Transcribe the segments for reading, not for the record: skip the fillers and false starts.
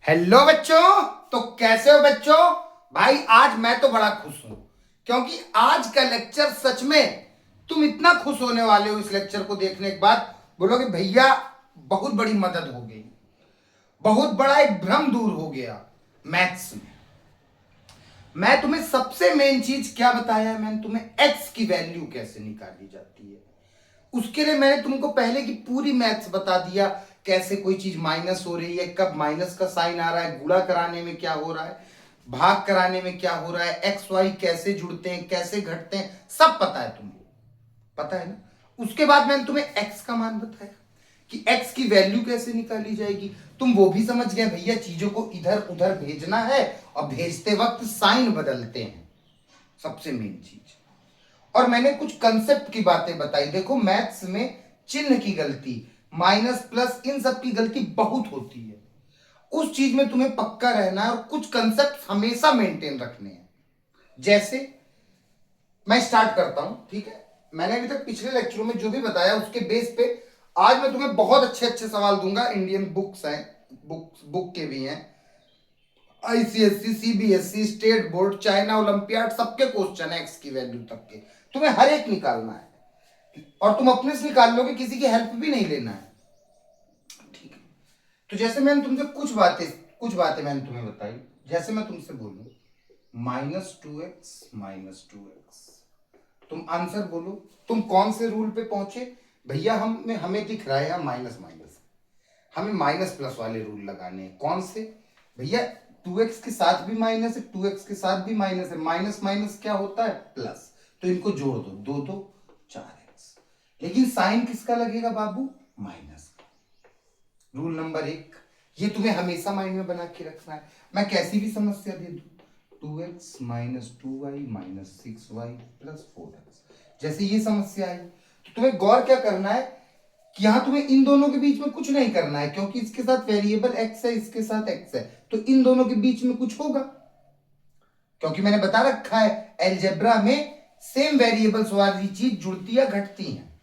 Hello बच्चों। तो कैसे हो बच्चों? भाई आज मैं तो बड़ा खुश हूं क्योंकि आज का लेक्चर सच में तुम इतना खुश होने वाले हो इस लेक्चर को देखने के बाद। बोलोगे भैया बहुत बड़ी मदद हो गई, बहुत बड़ा एक भ्रम दूर हो गया मैथ्स में। मैं तुम्हें सबसे मेन चीज क्या बताया? मैंने तुम्हें एक्स की वैल्यू कैसे निकाली जाती है उसके लिए मैंने तुमको पहले की पूरी मैथ्स बता दिया। कैसे कोई चीज माइनस हो रही है, कब माइनस का साइन आ रहा है, गुणा कराने में क्या हो रहा है, भाग कराने में क्या हो रहा है, एक्स वाई कैसे जुड़ते हैं, कैसे घटते हैं, सब पता है तुम्हें, पता है ना। उसके बाद मैंने तुम्हें एक्स का मान बताया कि एक्स की वैल्यू कैसे निकाली जाएगी। तुम वो भी समझ गए भैया चीजों को इधर उधर भेजना है और भेजते वक्त साइन बदलते हैं, सबसे मेन चीज। और मैंने कुछ कंसेप्ट की बातें बताई। देखो मैथ्स में चिन्ह की गलती, माइनस प्लस, इन सब की गलती बहुत होती है। उस चीज में तुम्हें पक्का रहना है और कुछ कंसेप्ट हमेशा मेंटेन रखने हैं। जैसे मैं स्टार्ट करता हूं, ठीक है। मैंने अभी तक पिछले लेक्चरों में जो भी बताया उसके बेस पे आज मैं तुम्हें बहुत अच्छे अच्छे सवाल दूंगा। इंडियन बुक्स हैं, बुक के भी हैं, ICSC, CBSE, state board, China olympiad, सबके क्वेश्चन है एक्स की वैल्यू तक के। तुम्हें हर एक निकालना है और तुम अपने से निकाल लोगे, किसी की हेल्प भी नहीं लेना है, ठीक है। तो जैसे मैंने तुमसे कुछ बातें मैंने तुम्हें बताई। जैसे मैं तुमसे बोलूं -2x, तुम आंसर बोलो। तुम कौन से रूल पे पहुंचे? भैया हमें हमें दिख रहा है माइनस माइनस, हमें माइनस प्लस वाले रूल लगाने हैं। कौन से? भैया 2x के साथ भी माइनस है, 2x के साथ भी माइनस है, माइनस माइनस क्या होता है? प्लस। तो इनको जोड़ दो, 2 2 4x। लेकिन साइन किसका लगेगा बाबू? माइनस का। रूल नंबर 1, ये तुम्हें हमेशा माइंड में बना के रखना है। मैं कैसी भी समस्या दे दूं, 2x minus 2y minus 6y plus 4x, जैसे ये समस्या आई तो तुम्हें गौर क्या करना है कि यहां तुम्हें इन दोनों के बीच में कुछ नहीं करना है, क्योंकि इसके साथ वेरिएबल x है, इसके साथ x है, तो इन दोनों के बीच में कुछ होगा। क्योंकि मैंने बता रखा है अलजेब्रा में सेम वेरिएबल्स वाली चीज जुड़ती या घटती है,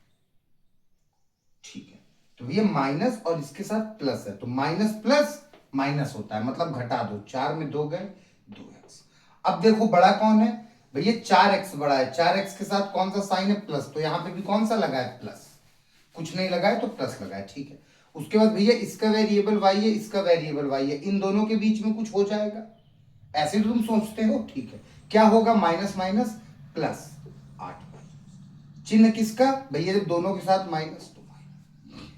ठीक है। तो ये माइनस और इसके साथ प्लस है, तो माइनस प्लस माइनस होता है, मतलब घटा दो, 4 में 2 गए, 2x। अब देखो बड़ा कौन है? भैया 4x बड़ा है, 4x के साथ कौन सा साइन है? प्लस, तो यहां पे भी कौन सा लगा है? प्लस। कुछ नहीं लगा है तो प्लस लगा है, ठीक है। उसके बाद भैया इसका वेरिएबल y है, इसका वेरिएबल y है, इन दोनों के बीच में कुछ हो जाएगा, ऐसे तो तुम सोचते हो, ठीक है। क्या होगा? Minus minus plus 8। चिन्ह किसका? भैया जब दोनों के साथ माइनस तो माइनस।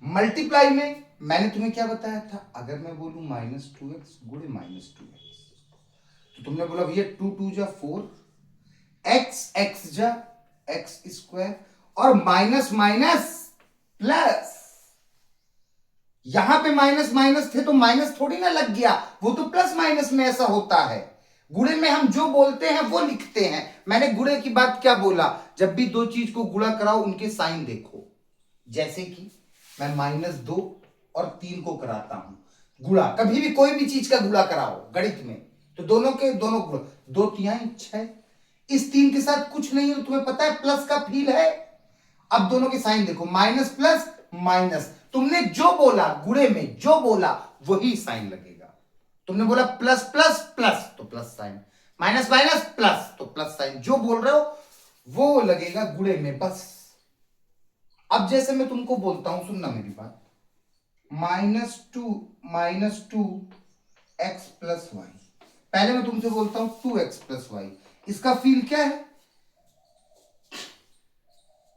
मल्टीप्लाई में मैंने तुम्हें क्या बताया था? अगर मैं बोलूं -2x गुणे -2x, तो तुमने बोला भैया 2 2 जा 4, x x जा एक्स स्क्वायर, और माइनस माइनस प्लस। यहां पे माइनस माइनस थे तो माइनस थोड़ी ना लग गया, वो तो प्लस माइनस में ऐसा होता है। गुणे में हम जो बोलते हैं वो लिखते हैं। मैंने गुणे की बात क्या बोला? जब भी दो चीज को गुणा कराओ उनके साइन देखो। जैसे कि मैं -2 और 3 को कराता हूं गुणा, कभी भी कोई भी चीज का गुणा कराओ गणित में, तो दोनों के दोनों गुणा, 2 3 6। इस 3 के साथ कुछ नहीं है तो तुम्हें पता है प्लस का फील है। अब दोनों के साइन देखो, माइनस प्लस माइनस, तुमने जो बोला गुणे में जो बोला वही साइन लगेगा। तुमने बोला प्लस प्लस प्लस तो plus sign, minus minus plus तो प्लस साइन, जो बोल रहे हो वो लगेगा गुणे में, बस। अब जैसे मैं तुमको बोलता हूं, सुनना मेरी बात, -2 एक्स प्लस वाई, पहले मैं तुमसे बोलता हूं 2x प्लस वाई, इसका फील क्या है?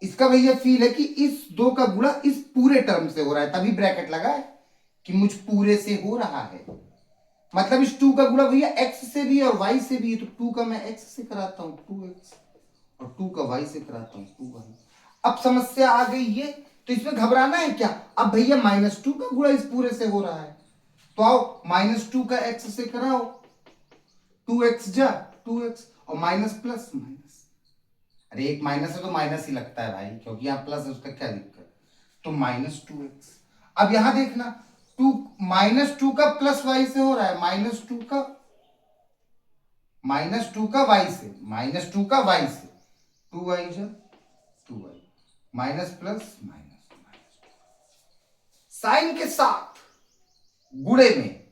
इसका भैया फील है कि इस दो का गुणा इस पूरे टर्म से हो रहा है, तभी ब्रैकेट लगा है कि मुझ पूरे से हो रहा है। मतलब इस 2 का गुणा भैया x से भी और y से भी है, तो 2 का मैं x से कराता हूं 2x, और 2 का y से कराता हूं 2y। अब समस्या आ गई ये, तो इसमें घबराना है क्या? अब भैया -2 का गुणा इस पूरे से हो रहा है, तो आओ -2 का x से कराओ, 2x जा 2x, और माइनस प्लस माइनस। अरे एक माइनस है तो माइनस ही लगता है भाई, क्योंकि यहाँ प्लस है, उसका क्या दिक्कत? तो -2x। अब यहां देखना, -2 का प्लस वाई से हो रहा है, -2 का वाई से, -2 का वाई से, 2y जा 2y, minus plus minus minus, sign के साथ गुणे में।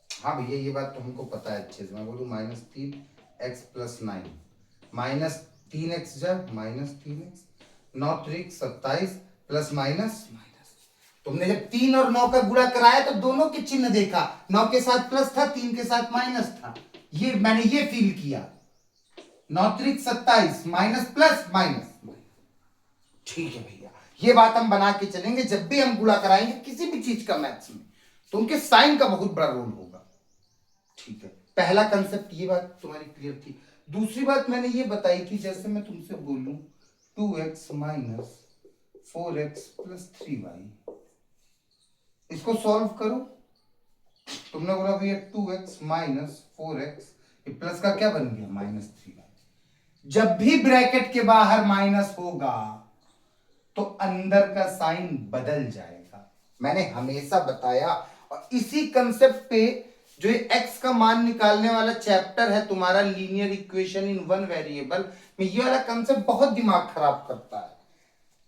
हाँ भैया ये बात तो हमको पता है अच्छे से। मैं बोलूँ -3x+9 -3x जा -3x 9 3 27 प्लस माइनस माइनस। तुमने जब 3 और 9 का गुणा कराया तो दोनों के चिन्ह देखा, 9 के साथ प्लस था, 3 के साथ माइनस था। ये मैंने ये फील किया, 9 3 27 माइनस प्लस माइनस। ठीक है भैया, ये बात हम बना के चलेंगे जब भी हम गुणा कराएंगे किसी भी चीज का मैथ्स में, तो उनके साइन का बहुत बड़ा रोल होगा। ठीक है, पहला कंसेप्ट ये बात तुम्हारी क्लियर थी। दूसरी बात मैंने ये बताई थी, जैसे मैं तुमसे बोलूं 2x minus 4x plus 3y, इसको सॉल्व करो। तुमने बोला भैया 2x माइनस 4x, प्लस का क्या बन गया -3y। जब भी ब्रैकेट के बाहर माइनस होगा तो अंदर का साइन बदल जाएगा, मैंने हमेशा बताया। और इसी कंसेप्ट पे जो ये x का मान निकालने वाला चैप्टर है तुम्हारा, linear equation in one variable में, ये वाला कंसेप्ट बहुत दिमाग खराब करता है।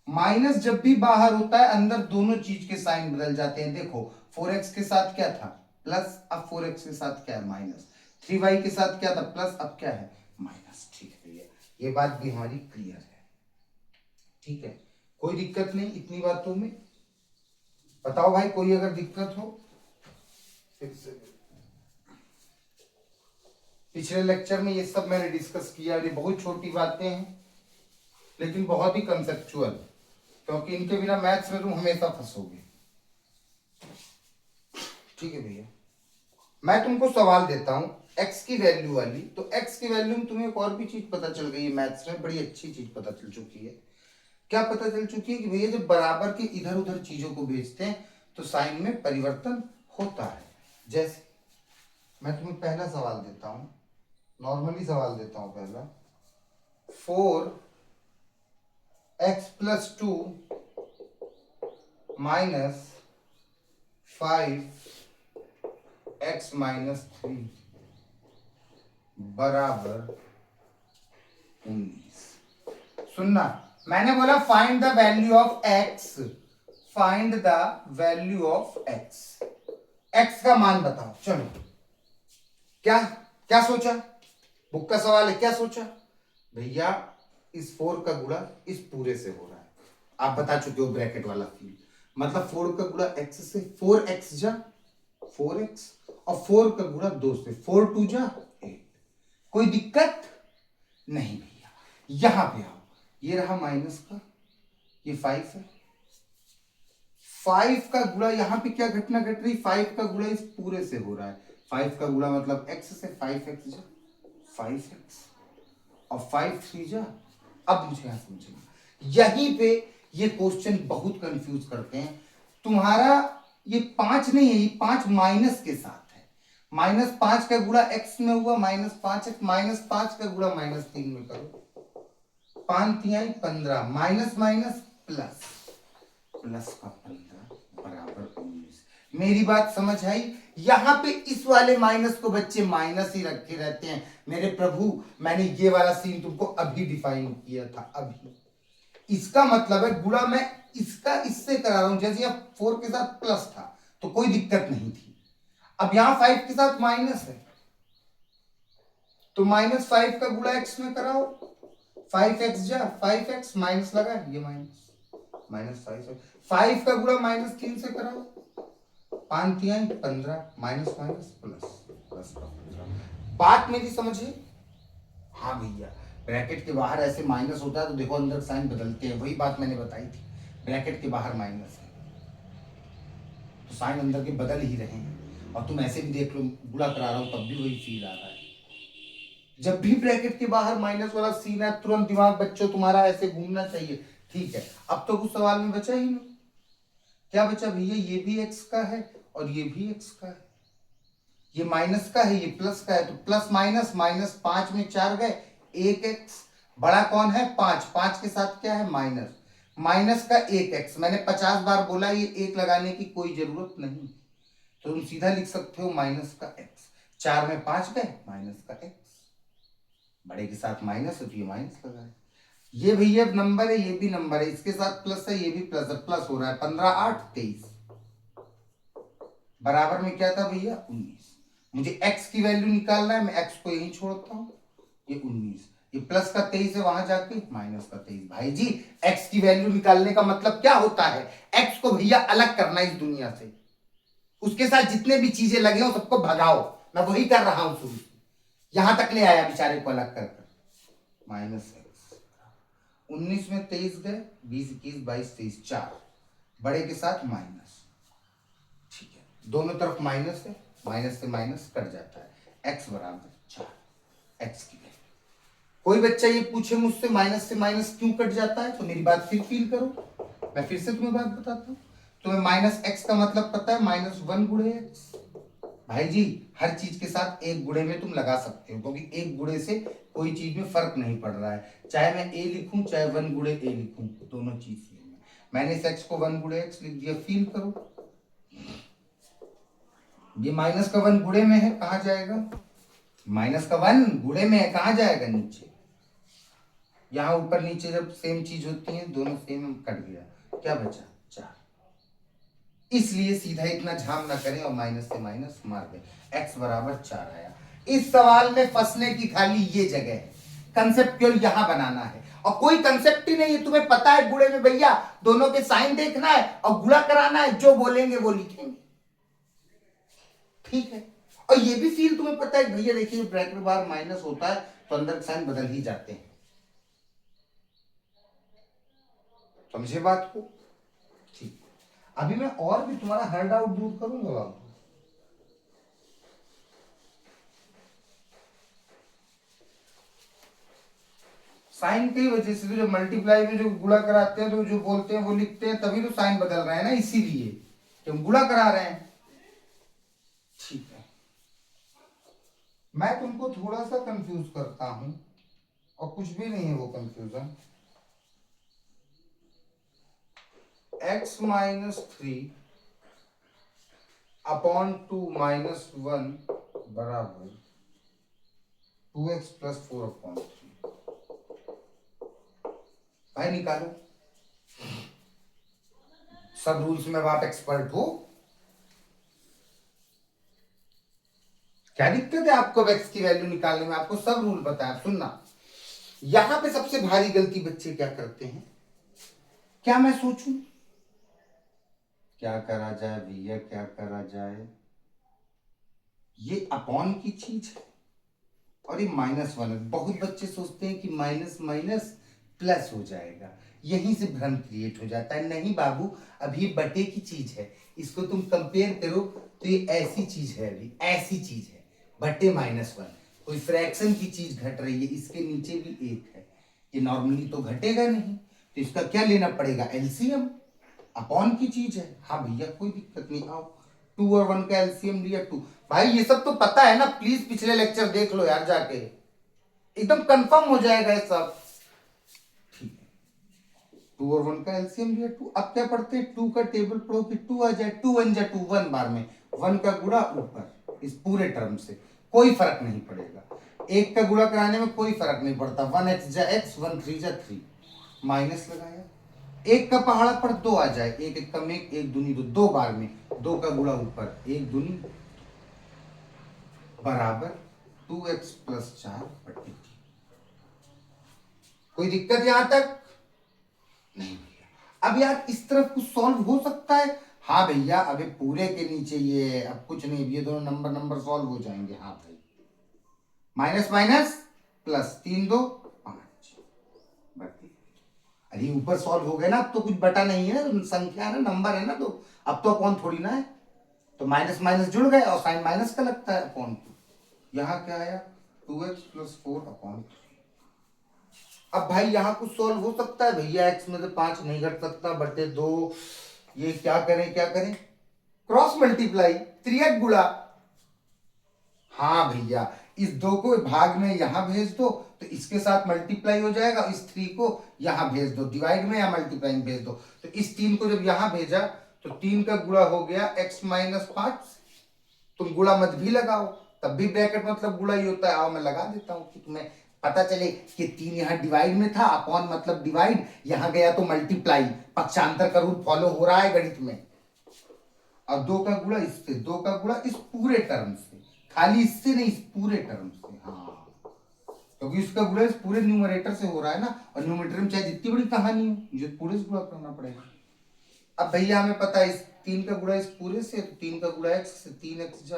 माइनस जब भी बाहर होता है अंदर दोनों चीज के साइन बदल जाते हैं। देखो 4x के साथ क्या था प्लस, अब 4x के साथ क्या है माइनस, 3y के साथ क्या था प्लस, अब क्या है माइनस। ठीक है भैया, ये बात भी हमारी क्लियर है। ठीक है, कोई दिक्कत नहीं इतनी बातों में। बताओ भाई कोई अगर दिक्कत हो। पिछले लेक्चर में ये सब मैंने डिस्कस किया, ये बहुत छोटी बातें हैं लेकिन बहुत ही कंसेप्चुअल, क्योंकि इनके बिना मैथ्स में तुम हमेशा फंसोगे। ठीक है भैया, मैं तुमको सवाल देता हूं x की वैल्यू वाली, तो x की वैल्यू में तुम्हें एक और भी चीज पता चल गई है, मैथ्स में बड़ी अच्छी चीज पता चल चुकी है। क्या पता चल चुकी है कि भैया जब बराबर के इधर उधर चीजों को भेजते हैं तो साइन में परिवर्तन होता है। जैसे मैं तुम्हें पहला सवाल देता हूं, नॉर्मली सवाल देता हूं पहला, 4x+2 माइनस 5x-3 बराबर 19। सुनना, मैंने बोला find the value of x, find the value of x, x का मान बताओ। चलो, क्या क्या सोचा, बुक का सवाल है, क्या सोचा भैया, इस 4 का गुणा इस पूरे से हो रहा है। आप बता चुके हो ब्रैकेट वाला फील्ड, मतलब 4 का गुणा x से, 4x जा 4x, और 4 का गुणा 2 से, 4 2 जा 8। कोई दिक्कत नहीं भैया। यहां पे आओ, ये रहा माइनस का, ये 5 है, 5 का गुणा यहां पे क्या घटना घट रही, 5 का गुणा इस पूरे से हो रहा है। 5 का गुणा मतलब x से, 5x जा 5x, और 5 3 जा। अब मुझे यहां समझना, यहीं पे ये क्वेश्चन बहुत कंफ्यूज करते हैं। तुम्हारा ये 5 नहीं है, ये 5 माइनस के साथ है। -5 का गुणा x में हुआ -5x, -5 का गुणा -3 में करो, 5 3 15, माइनस माइनस प्लस, प्लस का 15 बराबर 19। मेरी बात समझ आई। यहां पे इस वाले माइनस को बच्चे माइनस ही रखे रहते हैं। मेरे प्रभु, मैंने ये वाला सीन तुमको अभी डिफाइन किया था, अभी। इसका मतलब है गुणा मैं इसका इससे करा रहा हूं, जैसे यहां 4 के साथ प्लस था तो कोई दिक्कत नहीं थी, अब यहां 5 के साथ माइनस है तो -5 का गुणा x में कराओ, 5x जा 5x, माइनस लगा ये माइनस, -5, 5 का गुणा -3 से कराओ, 5 3 15, माइनस माइनस प्लस, प्लस का 15। बात मेरी समझिए। हाँ भैया, ब्रैकेट के बाहर ऐसे माइनस होता है तो देखो अंदर साइन बदलते हैं, वही बात मैंने बताई थी। ब्रैकेट के बाहर माइनस है तो साइन अंदर के बदल ही रहे हैं, और तुम ऐसे भी देख लो, गुणा करा रहा हूं तब भी वही फील आ रहा है। जब भी ब्रैकेट के बाहर माइनस वाला सीन है तुरंत दिमाग बच्चों तुम्हारा ऐसे घूमना चाहिए। ठीक है, अब तो कुछ सवाल में बचा ही नहीं। क्या बचा भैया, ये भी x का है और ये भी x का है, ये माइनस का है ये प्लस का है, तो प्लस माइनस, -5 में 4 गए, 1x। बड़ा कौन है 5, 5 के साथ क्या है माइनस, माइनस का 1x। मैंने 50 बार बोला ये 1 लगाने की कोई जरूरत नहीं, तो तुम सीधा लिख सकते हो माइनस का x। 4 में 5 गए, माइनस का x, बड़े के साथ माइनस है तो ये माइनस लगा है। ये भैया नंबर है, ये भी नंबर है, इसके साथ प्लस है, ये भी प्लस है, प्लस हो रहा है, 15 8 23, बराबर में क्या था भैया 19। मुझे x की वैल्यू निकालना है, मैं x को यहीं छोड़ता हूं, ये 19, ये प्लस का 23 है, वहां जाके माइनस का 23। भाई जी x की वैल्यू निकालने का मतलब क्या होता है, x को भैया अलग करना इस दुनिया से, उसके साथ जितने भी चीजें लगे हो सबको भगाओ। मैं वही कर रहा हूं शुरू से, यहां तक ले आया बेचारे को अलग कर माइनस एक्स। 19 में 23 गए, 20 21 22 23 4, बड़े के साथ माइनस, ठीक है दोनों तरफ माइनस है, माइनस से माइनस कट जाता है, x बराबर 4। x की वैल्यू, कोई बच्चा ये पूछे मुझसे माइनस से माइनस क्यों कट जाता है, तो मेरी बात फिर फील करो, मैं फिर से तुम्हें बात बताता हूं। तुम्हें माइनस एक्स का मतलब पता है, -1 गुणे एक्स। भाई जी हर चीज के साथ एक गुणे में तुम लगा सकते हो, क्योंकि एक गुणे से कोई चीज में फर्क नहीं पड़ रहा है, चाहे मैं a लिखूं चाहे 1 गुणे a लिखूं, दोनों चीज सेम है। मैंने इस x को 1 गुणे x लिख दिया, फील करो ये माइनस का 1 गुणे में है, कहां जाएगा, माइनस का 1 गुणे में है, कहां जाएगा नीचे। यहां ऊपर नीचे जब सेम चीज होती है दोनों सेम, कट गया, क्या बचा 4। इसलिए सीधा इतना झाम ना करें और माइनस से माइनस मार दे, x बराबर 4 आया। इस सवाल में फंसने की खाली ये जगह है, कंसेप्ट केवल यहां बनाना है, और कोई कंसेप्ट ही नहीं है। तुम्हें पता है गुणे में भैया दोनों के साइन देखना है और गुणा कराना है, जो बोलेंगे वो लिखेंगे, ठीक है। और ये भी फील तुम्हें पता है भैया, देखिए ब्रैकेट बार माइनस होता है तो अंदर के साइन बदल ही जाते हैं, समझे बात को, ठीक। अभी मैं और भी तुम्हारा हर डाउट दूर करूंगा बाबू। साइन की वजह से तो जब मल्टीप्लाई में जो गुणा कराते हैं तो जो बोलते हैं वो लिखते हैं, तभी तो साइन बदल रहा है ना, इसीलिए कि हम गुणा करा रहे हैं, ठीक है। मैं तुमको थोड़ा सा कंफ्यूज करता हूं और कुछ भी नहीं है वो कंफ्यूजन। x-3 अपॉन 2 -1 बराबर 2x + 4 अपॉन 3। भाई निकालो, सब रूल्स में आप एक्सपर्ट हो, क्या दिक्कत है आपको x की वैल्यू निकालने में, आपको सब रूल पता है। सुनना, यहां पे सबसे भारी गलती बच्चे क्या करते हैं, क्या मैं सोचूं क्या करा जाए भैया, क्या करा जाए, ये अपॉन की चीज है और ये -1 है। बहुत बच्चे सोचते हैं कि माइनस माइनस प्लस हो जाएगा, यहीं से भ्रम क्रिएट हो जाता है। नहीं बाबू, अभी ये बटे की चीज है, इसको तुम कंपेयर करो तो ये ऐसी चीज है, अभी ऐसी चीज है, बटे -1, कोई फ्रैक्शन की चीज घट रही है, इसके नीचे भी 1 है, ये नॉर्मली तो घटेगा नहीं, तो इसका क्या लेना पड़ेगा, एलसीएम। अपॉन की चीज है, हाँ भैया कोई दिक्कत नहीं, आओ 2 और 1 का एलसीएम लिया 2। भाई ये सब तो पता है ना, प्लीज पिछले लेक्चर देख लो यार जाके, एकदम कंफर्म हो जाएगा ये सब, ठीक है। 2 और 1 का एलसीएम लिया 2। अब क्या पढ़ते हैं, 2 का टेबल पढ़ो कि 2 आ जाए, 2 1 जा 2, 1 बार में 1 का गुणा ऊपर इस पूरे टर्म से, कोई फर्क नहीं पड़ेगा। 1 का गुणा कराने में कोई फर्क नहीं पड़ता, 1x जा x, 1 3 जा 3, माइनस लगाया, 1 का पहाड़ा पर 2 आ जाए, 1 1 का में 1 दूनी 2, 2 बार में 2 का गुणा ऊपर 1 दूनी बराबर 2x + 4 बटे 3। कोई दिक्कत यहां तक नहीं भैया। अब यार इस तरफ कुछ सॉल्व हो सकता है, हाँ भैया अबे पूरे के नीचे ये अब कुछ नहीं, ये दोनों नंबर नंबर सॉल्व हो जाएंगे, हाँ भाई, माइनस माइनस प्लस 3 2 5 बटे, अरे ऊपर सॉल्व हो गए ना, अब तो कुछ बटा नहीं है, संख्या है ना, नंबर है ना, तो अब तो अपॉन थोड़ी ना है, तो माइनस माइनस जुड़ गए और साइन माइनस का लगता है अपॉन 2। यहाँ क्या आया 2x + 4 अपॉन 3। अब भाई यहाँ कुछ सॉल्व हो सकता है भैया, x में से 5 नहीं घट सकता, बटे 2, ये क्या करें क्या करें, क्रॉस मल्टीप्लाई 3x गुणा, हाँ भैया इस 2 को भाग में यहां भेज दो तो इसके साथ मल्टीप्लाई हो जाएगा, इस 3 को यहां भेज दो, डिवाइड में या मल्टीप्लाई में भेज दो, तो इस 3 को जब यहां भेजा तो 3 का गुणा हो गया x - 5। तुम गुणा मत भी लगाओ, तब भी ब्रैकेट मतलब गुणा ही होता है, आओ मैं लगा देता हूं कि तुम्हें पता चले कि 3 यहाँ डिवाइड में था, अपॉन मतलब डिवाइड, यहां गया तो मल्टीप्लाई, पक्षांतर का रूल फॉलो हो रहा है गणित में। और 2 का गुणा इससे, 2 का गुणा इस पूरे टर्म से, खाली इससे नहीं, इस पूरे टर्म से। हाँ, क्योंकि इसका गुणा इस पूरे न्यूमरेटर से हो रहा है ना, और न्यूमरेटर में चाहे जितनी बड़ी कहानी हो, मुझे पूरे से गुणा करना पड़ेगा। अब भैया हमें पता है इस 3 का गुणा इस पूरे से, तो 3 का गुणा x से, 3x जा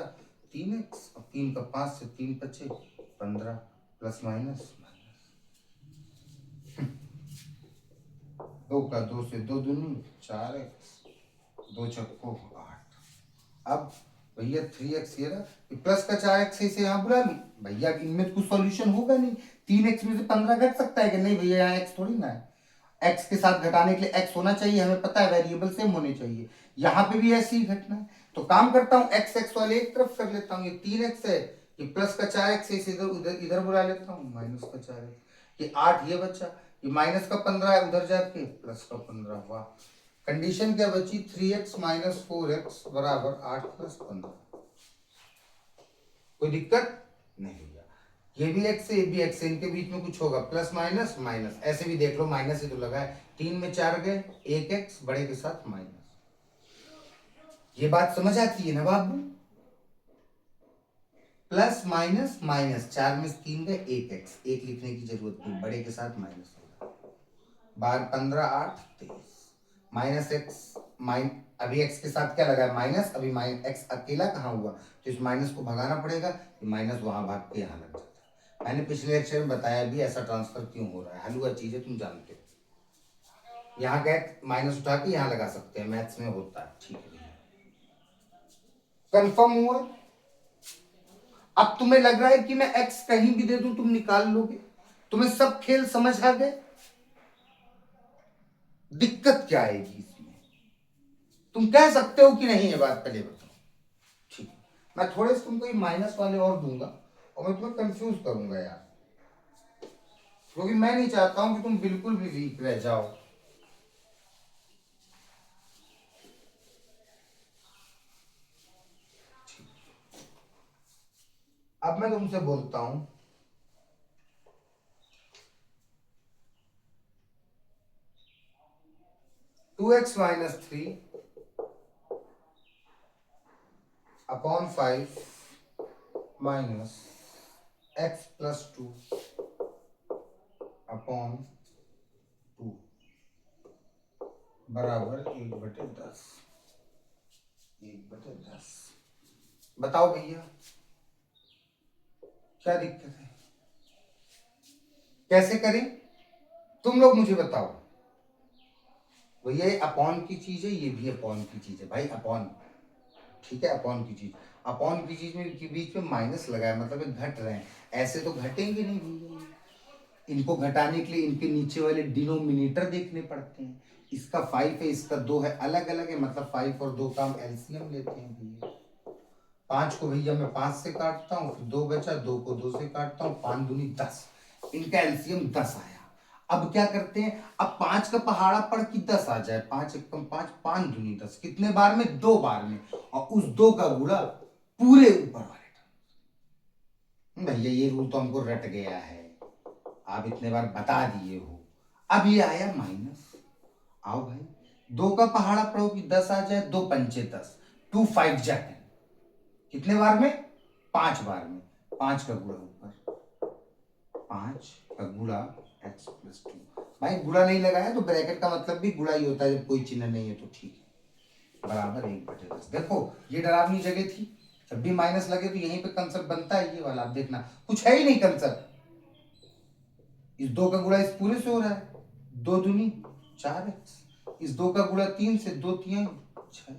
3x, और 3 का 5 से 3 5 15 प्लस माइनस 2 का 2 से 2 दूनी 4x, 2 चक्को 8। अब भैया 3x ये रहा, प्लस का 4x इसे यहाँ बुला ली भैया, इनमें तो कुछ सॉल्यूशन होगा नहीं। 3x में से 15 घट सकता है कि नहीं भैया, यहाँ x थोड़ी ना है, x के साथ घटाने के लिए x होना चाहिए, हमें पता है वेरिएबल सेम होने चाहिए, यहाँ पे भी ऐसे ही घटना है। तो काम करता हूँ, x वाले एक तरफ कर लेता हूँ, ये 3x है, ये प्लस का 4x है, इसे इधर बुला लेता हूँ, माइनस का 4x, ये 8 ये बचा, ये माइनस का 15 है, उधर जाके प्लस का 15। वाह, कंडीशन क्या बची, 3x माइनस 4x बराबर 8 प्लस 15। कोई दिक्कत नहीं भैया, ये भी x है, ये भी x है, इनके बीच में कुछ होगा, प्लस माइनस माइनस, ऐसे भी देख लो माइनस ही तो लगा है, 3 में 4 गए, 1x बड़े के साथ माइनस। ये बात समझ आती है ना बाबू, प्लस माइनस माइनस, 4 में 3 गए, 1x, एक लिखने की जरूरत नहीं, बड़े के साथ माइनस होगा, 15 8 23 माइनस एक्स, अभी x के साथ क्या लगा है माइनस, अभी x अकेला कहाँ हुआ, तो इस माइनस को भगाना पड़ेगा, ये माइनस वहां भाग के यहाँ लग जाता है। मैंने पिछले लेक्चर में बताया भी ऐसा ट्रांसफर क्यों हो रहा है, हलवा चीज है, तुम जानते हो। यहाँ गए माइनस उठा के यहाँ लगा सकते हैं, मैथ्स में होता है, ठीक है। कंफर्म हुआ। अब तुम्हें लग रहा है कि मैं x कहीं भी दे दूं तुम निकाल लोगे, तुम्हें सब खेल समझ आ गए, दिक्कत क्या आएगी इसमें, तुम कह सकते हो कि नहीं, ये बात पहले बताओ। ठीक, मैं थोड़े से तुमको ये माइनस वाले और दूंगा, और मैं तुम्हें कंफ्यूज करूंगा यार, क्योंकि मैं नहीं चाहता हूं कि तुम बिल्कुल भी वीक रह जाओ। अब मैं तुमसे बोलता हूं, two x minus 3 upon 5 minus x plus 2 upon 2 बराबर 1/10। 1/10 बताओ भैया क्या दिक्कत है, कैसे करें, तुम लोग मुझे बताओ। भैया ये अपॉन की चीज है, ये भी अपॉन की चीज है भाई, अपॉन, ठीक है, अपॉन की चीज, अपॉन की चीज में के बीच में माइनस लगाया मतलब ये घट रहे हैं, ऐसे तो घटेंगे नहीं भैया, इनको घटाने के लिए इनके नीचे वाले डिनोमिनेटर देखने पड़ते हैं, इसका 5 है, इसका 2 है, अलग अलग है, मतलब 5 और 2 का हम एलसीएम लेते हैं भैया। 5 को भैया मैं 5 से काटता हूँ, फिर 2 बचा, 2 को 2 से काटता हूँ, 5 दूनी 10, इनका एलसीएम 10 आया। अब क्या करते हैं, अब 5 का पहाड़ा पढ़ के 10 आ जाए, 5 एकम 5, 5 दूनी 10, कितने बार में, 2 बार में, और उस 2 का गुणा पूरे ऊपर वाले टर्म। भैया ये रूल तो हमको रट गया है, आप इतने बार बता दिए हो। अब ये आया माइनस, आओ भाई 2 का पहाड़ा पढ़ो कि 10 आ जाए, 2 पंचे 10, 2 5 जा 10, कितने बार में, 5 बार में, 5 का गुणा ऊपर, 5 का गुणा x प्लस 2। भाई गुणा नहीं लगाया तो ब्रैकेट का मतलब भी गुणा ही होता है, जब कोई चिन्ह नहीं है तो ठीक है, बराबर 1/10। देखो ये डरावनी जगह थी, जब भी माइनस लगे तो यहीं पे कंसेप्ट बनता है ये वाला, आप देखना कुछ है ही नहीं कंसेप्ट, इस 2 का गुणा इस पूरे से हो रहा है, 2 दूनी 4x, इस 2 का गुणा 3 से, 2 3 6।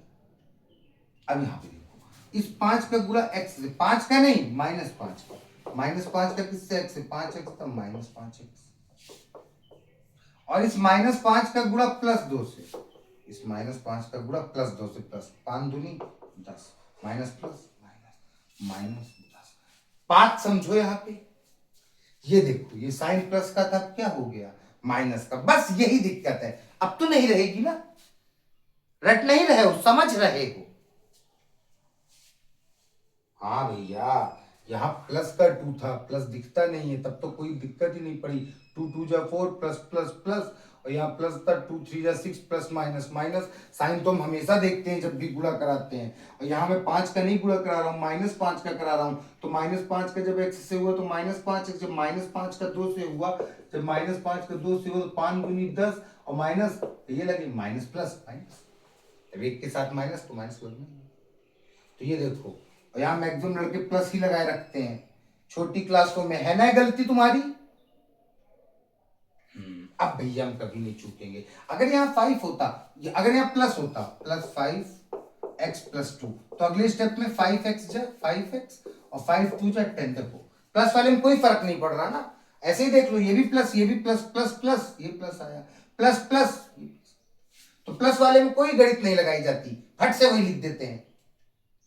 अब यहाँ पे देखो इस 5 का गुणा x से, 5 का नहीं -5 का, -5 का किससे, x से, 5x का -5x, और इस -5 का गुणा +2 से, इस -5 का गुणा +2 से, प्लस 5 दूनी 10, माइनस प्लस माइनस माइनस 10। बात समझो यहाँ पे, ये देखो ये साइन प्लस का था, क्या हो गया माइनस का, बस यही दिक्कत है। अब तो नहीं रहेगी ना, रट नहीं रहे हो, समझ रहे हो। हाँ भैया यहाँ प्लस का 2 था, प्लस दिखता नहीं है, तब तो कोई दिक्कत ही नहीं पड़ी, 2 2 जा 4 प्लस प्लस प्लस, और यहाँ प्लस था, 2 3 जा 6, प्लस माइनस माइनस। साइन तो हम हमेशा देखते हैं जब भी गुणा कराते हैं। और यहाँ मैं 5 का नहीं गुणा करा रहा हूँ, -5 का करा रहा हूँ। तो -5 का जब x से हुआ तो -5, जब -5 का 2 से हुआ, जब -5 का 2 से हुआ तो 5 दूनी 10, और माइनस ये लगे माइनस प्लस माइनस, जब एक के साथ माइनस तो माइनस लगना। तो ये देखो, और यहाँ मैक्सिमम लड़के प्लस ही लगाए रखते हैं छोटी क्लासों में, है ना गलती तुम्हारी। अब भैया हम कभी नहीं चूकेंगे। अगर यहाँ 5 होता, अगर यहाँ प्लस होता, +5x+2, तो अगले स्टेप में 5x जा 5x और 5 2 जा 10। देखो प्लस वाले में कोई फर्क नहीं पड़ रहा ना, ऐसे ही देख लो, ये भी प्लस, ये भी प्लस, प्लस प्लस, ये प्लस आया, प्लस प्लस, तो प्लस वाले में कोई गणित नहीं लगाई जाती, फट से वही लिख देते हैं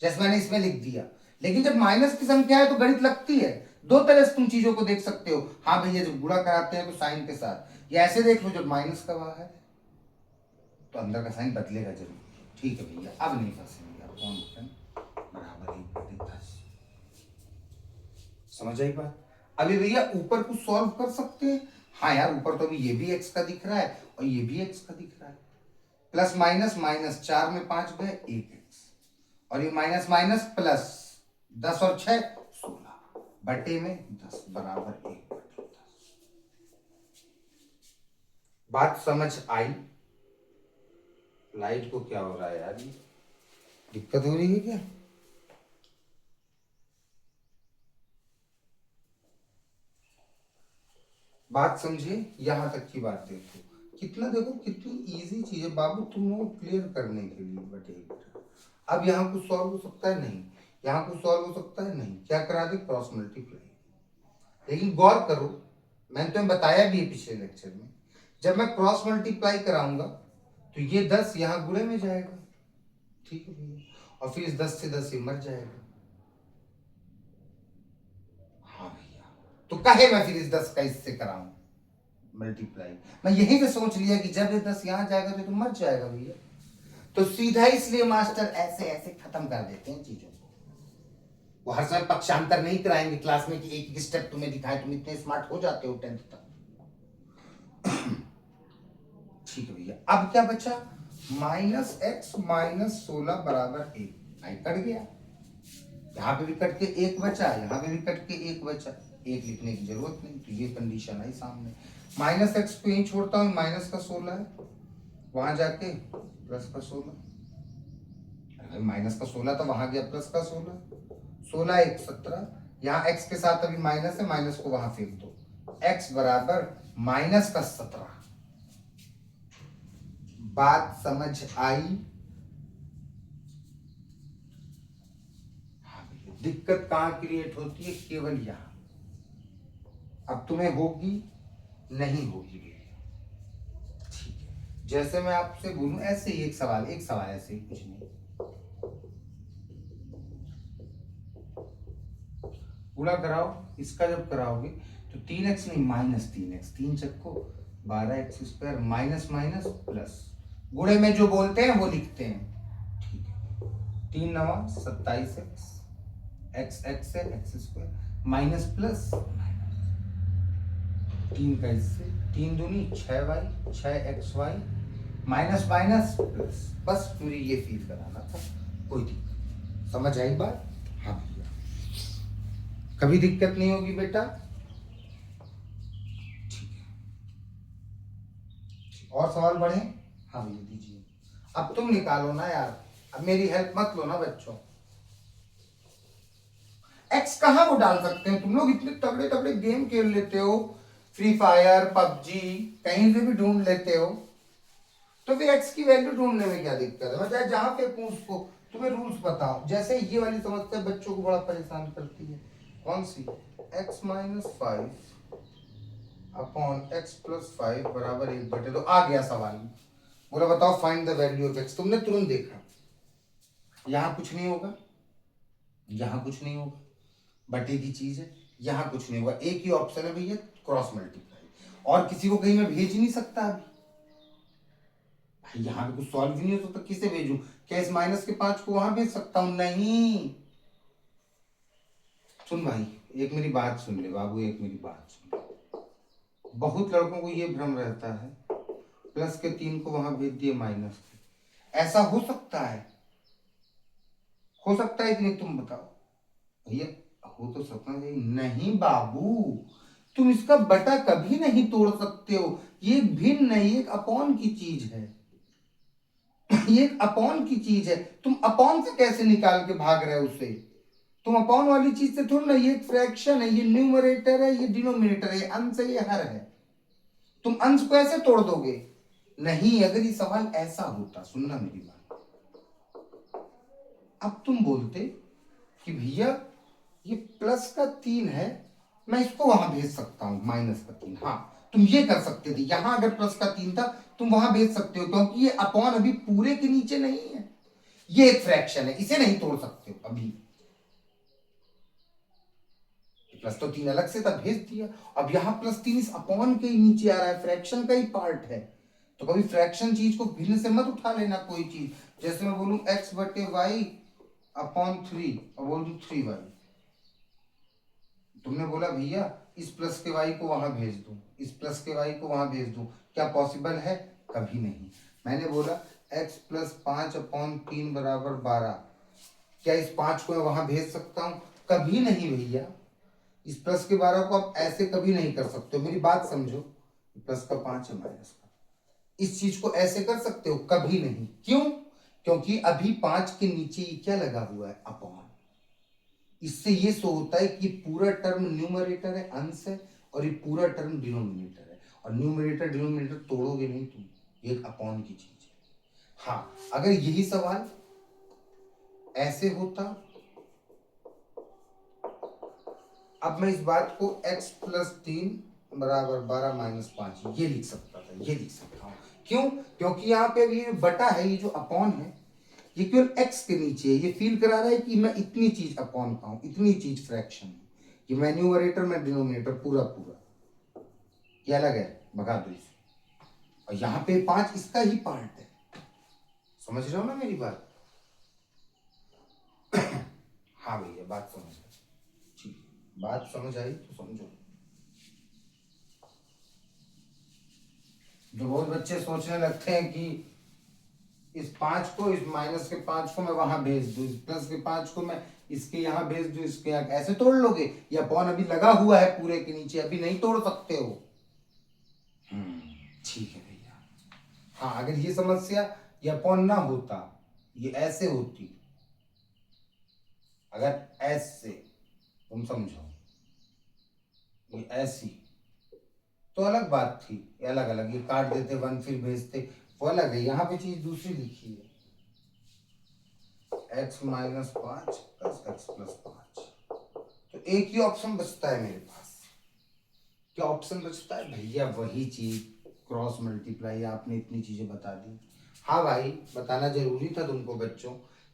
जैसे मैंने इसमें लिख दिया। लेकिन जब माइनस की संख्या है तो गणित लगती है। दो तरह से तुम चीजों को देख सकते हो। हाँ भैया जब गुणा कराते हैं तो साइन के साथ, या ऐसे देख लो जब माइनस का वहां है तो अंदर का साइन बदलेगा जरूर। ठीक है भैया, अब नहीं फंसेंगे। अब कौन बराबर 1/10 समझ आई बात। अभी भैया ऊपर को सॉल्व कर सकते हैं। हाँ यार, ऊपर तो अभी ये भी x का दिख रहा है और ये भी x का दिख रहा है। प्लस माइनस माइनस, 4 में 5 गए 1x, और ये माइनस माइनस प्लस, 10 और 6 16 बटे में 10 बराबर 1/10। बात समझ आई। लाइट को क्या हो रहा है यार, ये दिक्कत हो रही है क्या। बात समझिए, यहां तक की बात देखो, कितना देखो कितनी इजी चीज है बाबू तुम लोग क्लियर करने के लिए। बट अब यहाँ कुछ सॉल्व हो सकता है नहीं, यहाँ कुछ सॉल्व हो सकता है नहीं, क्या करा दे क्रॉस मल्टीप्लाई। लेकिन गौर करो, मैंने तुम्हें बताया भी है पिछले लेक्चर में, जब मैं क्रॉस मल्टीप्लाई कराऊंगा तो ये 10 यहाँ गुणे में जाएगा, ठीक है भैया, और फिर इस 10 से 10 ये मर जाएगा। हाँ भैया, तो कहे मैं फिर इस 10 का इससे कराऊं मल्टीप्लाई, मैं यही से सोच लिया कि जब ये 10 यहाँ जाएगा तो मर जाएगा भैया। तो सीधा इसलिए मास्टर ऐसे ऐसे खत्म कर देते हैं चीजों को। वो हर समय पक्षांतर नहीं कराएंगे क्लास में कि एक एक स्टेप तुम्हें दिखाए, तुम इतने स्मार्ट हो जाते हो 10th तक। ठीक है भैया, अब क्या बचा, -x -16 बराबर 1। आई कट गया, यहाँ पे भी कट के 1 बचा, यहाँ पे भी कट के 1 बचा, 1 लिखने की जरूरत नहीं। तो ये कंडीशन आई सामने। -x को यहीं छोड़ता हूँ, माइनस का 16 है, वहां जाके प्लस का 16, माइनस का 16 तो वहां गया प्लस का 16, 16 1 17, यहाँ x के साथ अभी माइनस है, माइनस को वहां फेंक दो, x बराबर माइनस का 17। बात समझ आई। दिक्कत कहां क्रिएट होती है, केवल यहां। अब तुम्हें होगी नहीं होगी, ठीक है। जैसे मैं आपसे बोलूं ऐसे ही एक सवाल ऐसे ही, कुछ नहीं। पूरा कराओ, इसका जब कराओगे तो 3x नहीं -3x, 3 चक्को 12x² minus minus plus, गुणे में जो बोलते हैं वो लिखते हैं, ठीक है। 3 9 27x, x से x² माइनस प्लस माइनस, 3 का इससे 3 दूनी 6y, 6xy minus minus plus. बस पूरी ये फील कराना था, कोई दिक्कत। समझ आई बात। हाँ भैया, कभी दिक्कत नहीं होगी बेटा, ठीक है। और सवाल बढ़े। हाँ भैया दीजिए, अब तुम निकालो ना यार, अब मेरी हेल्प मत लो ना बच्चों। एक्स कहाँ वो डाल सकते हैं, तुम लोग इतने तगड़े तगड़े गेम खेल लेते हो, फ्री फायर पबजी कहीं से भी ढूंढ लेते हो, तो फिर एक्स की वैल्यू ढूंढने में क्या दिक्कत है। मैं चाहे जहां पे पूछ को तुम्हें रूल्स बताओ। जैसे ये वाली समस्या बच्चों को बड़ा परेशान करती है, कौन सी, x -5 अपॉन x+5 बराबर 1/2। आ गया सवाल, बोला बताओ find the value of x। तुमने तुरंत देखा यहां कुछ नहीं होगा, यहां कुछ नहीं होगा, बटे की चीज है, यहां कुछ नहीं होगा, एक ही ऑप्शन है भैया क्रॉस मल्टीप्लाई, और किसी को कहीं मैं भेज नहीं सकता अभी भाई, यहां पे कुछ सॉल्व ही नहीं हो सकता, किसे भेजूं, क्या इस -5 को वहां भेज सकता हूं, नहीं। सुन भाई, एक मेरी बात सुन ले बाबू, एक मेरी बात सुन ले। बहुत लड़कों को ये भ्रम रहता है प्लस के 3 को वहां भेज दिए माइनस के। ऐसा हो सकता है? हो सकता है कि नहीं, तुम बताओ भैया। हो तो सकता है। नहीं बाबू, तुम इसका बटा कभी नहीं तोड़ सकते हो। ये एक भिन्न है, ये एक अपॉन की चीज है। ये एक अपॉन की चीज है। तुम अपॉन से कैसे निकाल के भाग रहे हो उसे? तुम अपॉन वाली चीज से थोड़ा ना, ये एक फ्रैक्शन है, ये न्यूमरेटर है, ये डिनोमिनेटर है, ये अंश है, ये हर है। तुम अंश को ऐसे तोड़ दोगे? नहीं। अगर ये सवाल ऐसा होता, सुनना मेरी बात, अब तुम बोलते कि भैया ये प्लस का 3 है, मैं इसको वहां भेज सकता हूं माइनस का 3। हाँ, तुम ये कर सकते थे। यहां अगर प्लस का 3 था, तुम वहां भेज सकते हो, क्योंकि ये अपॉन अभी पूरे के नीचे नहीं है, ये एक फ्रैक्शन है, इसे नहीं तोड़ सकते हो अभी। प्लस तो 3 अलग से था, भेज दिया। अब यहाँ प्लस 3 इस अपॉन के ही नीचे आ रहा है, फ्रैक्शन का ही पार्ट है। तो कभी फ्रैक्शन चीज को भिन्न से मत उठा लेना कोई चीज। जैसे मैं बोलूं x बटे वाई अपॉन 3 और बोलूं 3y। तुमने बोला भैया इस प्लस के y को वहां भेज दूं, इस प्लस के y को वहां भेज दूं, क्या पॉसिबल है? कभी नहीं। मैंने बोला x प्लस 5 अपॉन 3 बराबर 12, क्या इस 5 को मैं वहां भेज सकता हूं? कभी नहीं भैया। इस प्लस के 12 को आप ऐसे कभी नहीं कर सकते हो, मेरी बात समझो। प्लस का 5 है माइनस का, इस चीज को ऐसे कर सकते हो? कभी नहीं। क्यों? क्योंकि अभी 5 के नीचे ये क्या लगा हुआ है? अपॉन। इससे ये शो होता है कि पूरा टर्म न्यूमरेटर है, अंश है, और ये पूरा टर्म डिनोमिनेटर है। और न्यूमरेटर डिनोमिनेटर तोड़ोगे नहीं तुम, ये एक अपॉन की चीज है। हाँ, अगर यही सवाल ऐसे होता, अब मैं इस बात को x प्लस 3 बराबर 12 माइनस 5 ये लिख सकता था, ये लिख सकता हूं। क्यों? क्योंकि यहाँ पे ये बटा है, ये जो अपॉन है ये केवल x के नीचे है। ये फील करा रहा है कि मैं इतनी चीज अपॉन का हूं, इतनी चीज फ्रैक्शन है। ये मैं न्यूमरेटर में डिनोमिनेटर पूरा पूरा, ये अलग है, भगा दो इसे। और यहाँ पे 5 इसका ही पार्ट है। समझ रहे हो ना मेरी बात? हाँ भैया, बात समझ आई। ठीक है, बात समझ आई तो समझो। जो बहुत बच्चे सोचने लगते हैं कि इस 5 को, इस माइनस के 5 को मैं वहां भेज दूं, इस प्लस के 5 को मैं इसके यहां भेज दूं, इसके यहाँ, ऐसे तोड़ लोगे? ये अपॉन अभी लगा हुआ है पूरे के नीचे, अभी नहीं तोड़ सकते हो। ठीक है भैया। हाँ, अगर ये समस्या ये अपॉन ना होता, ये ऐसे होती, अगर ऐसे, तुम समझो, ये ऐसी, तो अलग बात थी। ये अलग अलग, ये काट देते 1 फिर भेजते, वो अलग है। यहाँ पे चीज दूसरी लिखी है, x minus 5 plus x plus 5। तो एक ही ऑप्शन बचता है मेरे पास। क्या ऑप्शन बचता है भैया? वही चीज, क्रॉस मल्टीप्लाई। आपने इतनी चीजें बता दी। हाँ भाई, बताना जरूरी था तुमको बच्चों,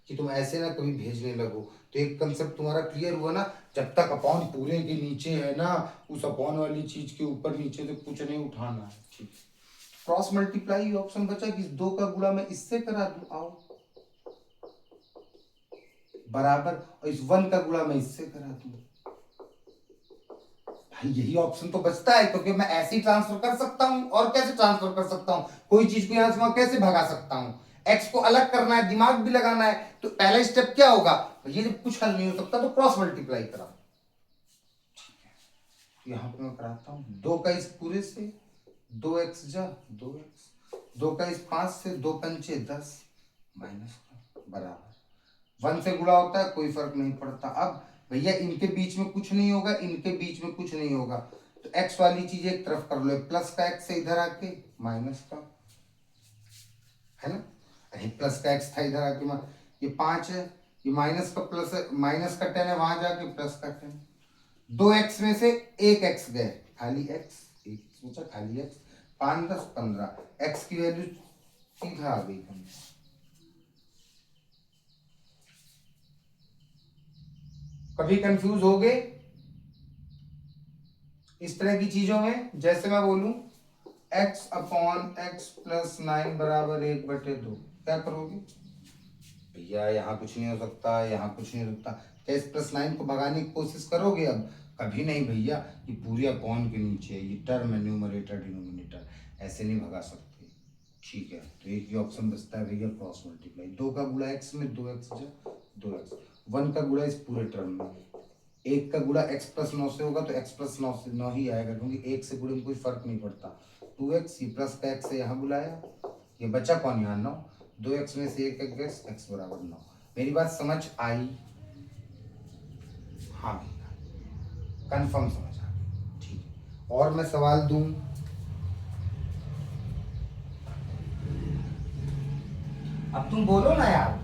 कि तुम ऐसे ना कभी भेजने लगो। तो एक कंसेप्ट तुम्हारा क्लियर हुआ ना, जब तक अपॉन पूरे के नीचे है ना, उस अपॉन वाली चीज के ऊपर नीचे से कुछ नहीं उठाना है। ठीक, क्रॉस मल्टीप्लाई ऑप्शन बचा कि इस 2 का गुणा मैं इससे करा दूं, आओ बराबर, और इस 1 का गुणा मैं इससे करा दूं। भाई यही ऑप्शन तो बचता है, क्योंकि मैं ऐसे ही ट्रांसफर कर सकता हूं। और कैसे ट्रांसफर कर सकता हूं? कोई चीज को यहां से वहां कैसे भगा सकता हूं? एक्स को अलग करना है, दिमाग भी लगाना है। तो पहला स्टेप क्या होगा? ये जब कुछ हल नहीं हो सकता तो क्रॉस मल्टीप्लाई करा। यहां पे मैं कराता हूं, 2 का इस पूरे से 2x जा 2x, 2 का इस 5 से 2 पंचे 10 माइनस का बराबर 1 से गुणा होता है, कोई फर्क नहीं पड़ता। अब भैया इनके बीच में कुछ नहीं होगा, इनके बीच में कुछ नहीं होगा, तो x वाली चीज एक तरफ कर लो, प्लस का x से इधर आके माइनस का, है ना? अरे प्लस का x था इधर आके, ये 5 है, ये माइनस का प्लस है, माइनस का 10 है, वहां जाके प्लस का 10। 2x में से एक x गए, खाली x, एक सोचा खाली x, 5 10 15, x की वैल्यू सीधा आ गई। कभी कंफ्यूज हो गए इस तरह की चीजों में? जैसे मैं बोलूं x अपॉन एक्स प्लस 9 बराबर 1/2, क्या करोगे भैया? यहाँ कुछ नहीं हो सकता, यहाँ कुछ नहीं हो सकता, क्या इस +9 को भगाने की कोशिश करोगे? अब कभी नहीं भैया, ये पूरे अपॉन के नीचे है, ये टर्म है, न्यूमरेटर डिनोमिनेटर, ऐसे नहीं भगा सकते। ठीक है, तो एक ही ऑप्शन बचता है भैया क्रॉस मल्टीप्लाई। 2 का गुणा x में 2x जा 2x, 1 का गुणा इस पूरे टर्म में, 1 का गुणा x प्लस 9 से होगा तो x प्लस 9 से 9 ही आएगा, क्योंकि 1 से गुणे में कोई फर्क नहीं पड़ता। 2x, ये प्लस का x से यहाँ बुलाया, ये बचा कौन यहाँ 9, 2x में से 1 x, x बराबर 9। मेरी बात समझ आई? हाँ भैया, कंफर्म समझ आ गई, ठीक है। और मैं सवाल दूं? अब तुम बोलो ना यार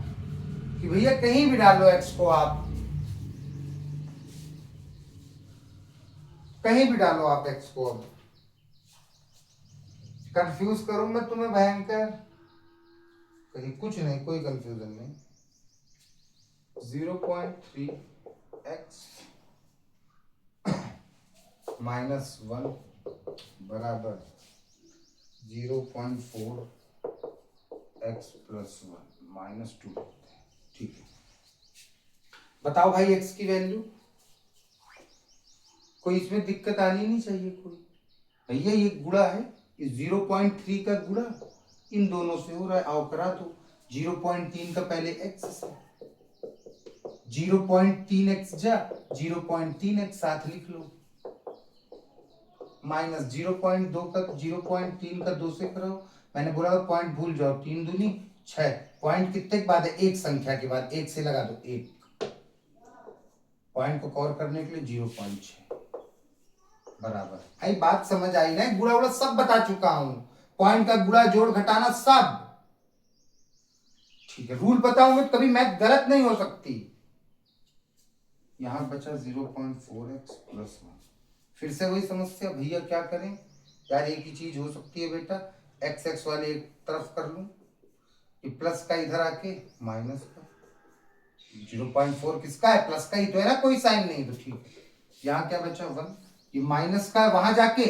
कि भैया कहीं भी डालो x को, आप कहीं भी डालो आप x को, अब कंफ्यूज करूं मैं तुम्हें भयंकर? कहीं कुछ नहीं, कोई कंफ्यूजन नहीं। 0.3 x माइनस 1 बराबर 0.4 x प्लस 1 माइनस 2। ठीक है, बताओ भाई x की वैल्यू। कोई इसमें दिक्कत आनी नहीं चाहिए कोई। भैया ये गुणा है, इस 0.3 का गुणा इन दोनों से हो रहा है, आओ करा दो। 0.3 का पहले x से, 0.3x जा 0.3x साथ लिख लो, माइनस 0.2 का 0.3 का 2 से करो। मैंने बोला था पॉइंट भूल जाओ, 3 दूनी 6, पॉइंट कितने के बाद है, एक संख्या के बाद, एक से लगा दो 1, पॉइंट को कवर करने के लिए 0.6 बराबर। आई बात समझ आई ना? गुणा उड़ा सब बता चुका हूं, पॉइंट का गुणा जोड़ घटाना सब, ठीक है। रूल पता होंगे कभी मैथ गलत नहीं हो सकती। यहां बचा 0.4x प्लस 1, फिर से वही समस्या, भैया क्या करें यार, एक ही चीज हो सकती है बेटा, एक्स एक्स वाले एक तरफ कर लूं, ये प्लस का इधर आके माइनस का, 0.4 किसका है, प्लस का ही तो है ना, कोई साइन नहीं, तो ठीक है। यहाँ क्या बचा 1, ये माइनस का वहां जाके,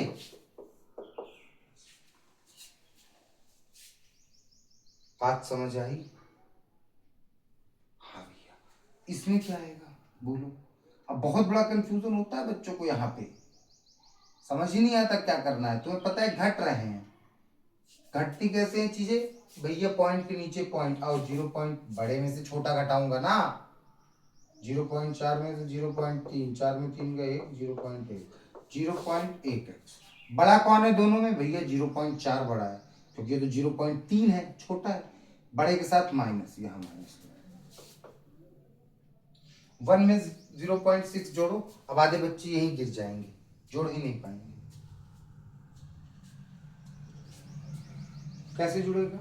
बात समझ आई? हाँ भैया, इसमें क्या आएगा बोलो? अब बहुत बड़ा कंफ्यूजन होता है बच्चों को, यहाँ पे समझ ही नहीं आता क्या करना है। तुम्हें पता है घट रहे हैं, घटती कैसे हैं चीजें भैया, पॉइंट के नीचे पॉइंट, और 0 पॉइंट बड़े में से छोटा घटाऊंगा ना, 0.4 में से 0.3, 4 में 3 गए 0.1, 0.1x बड़ा कौन है दोनों में भैया, 0.4 बड़ा है, क्योंकि ये तो 0.3 है, छोटा है, बड़े के साथ माइनस, यहाँ माइनस 1 में 0.6 जोड़ो, अब आधे बच्चे यहीं गिर जाएंगे, जोड़ ही नहीं पाएंगे। कैसे जुड़ेगा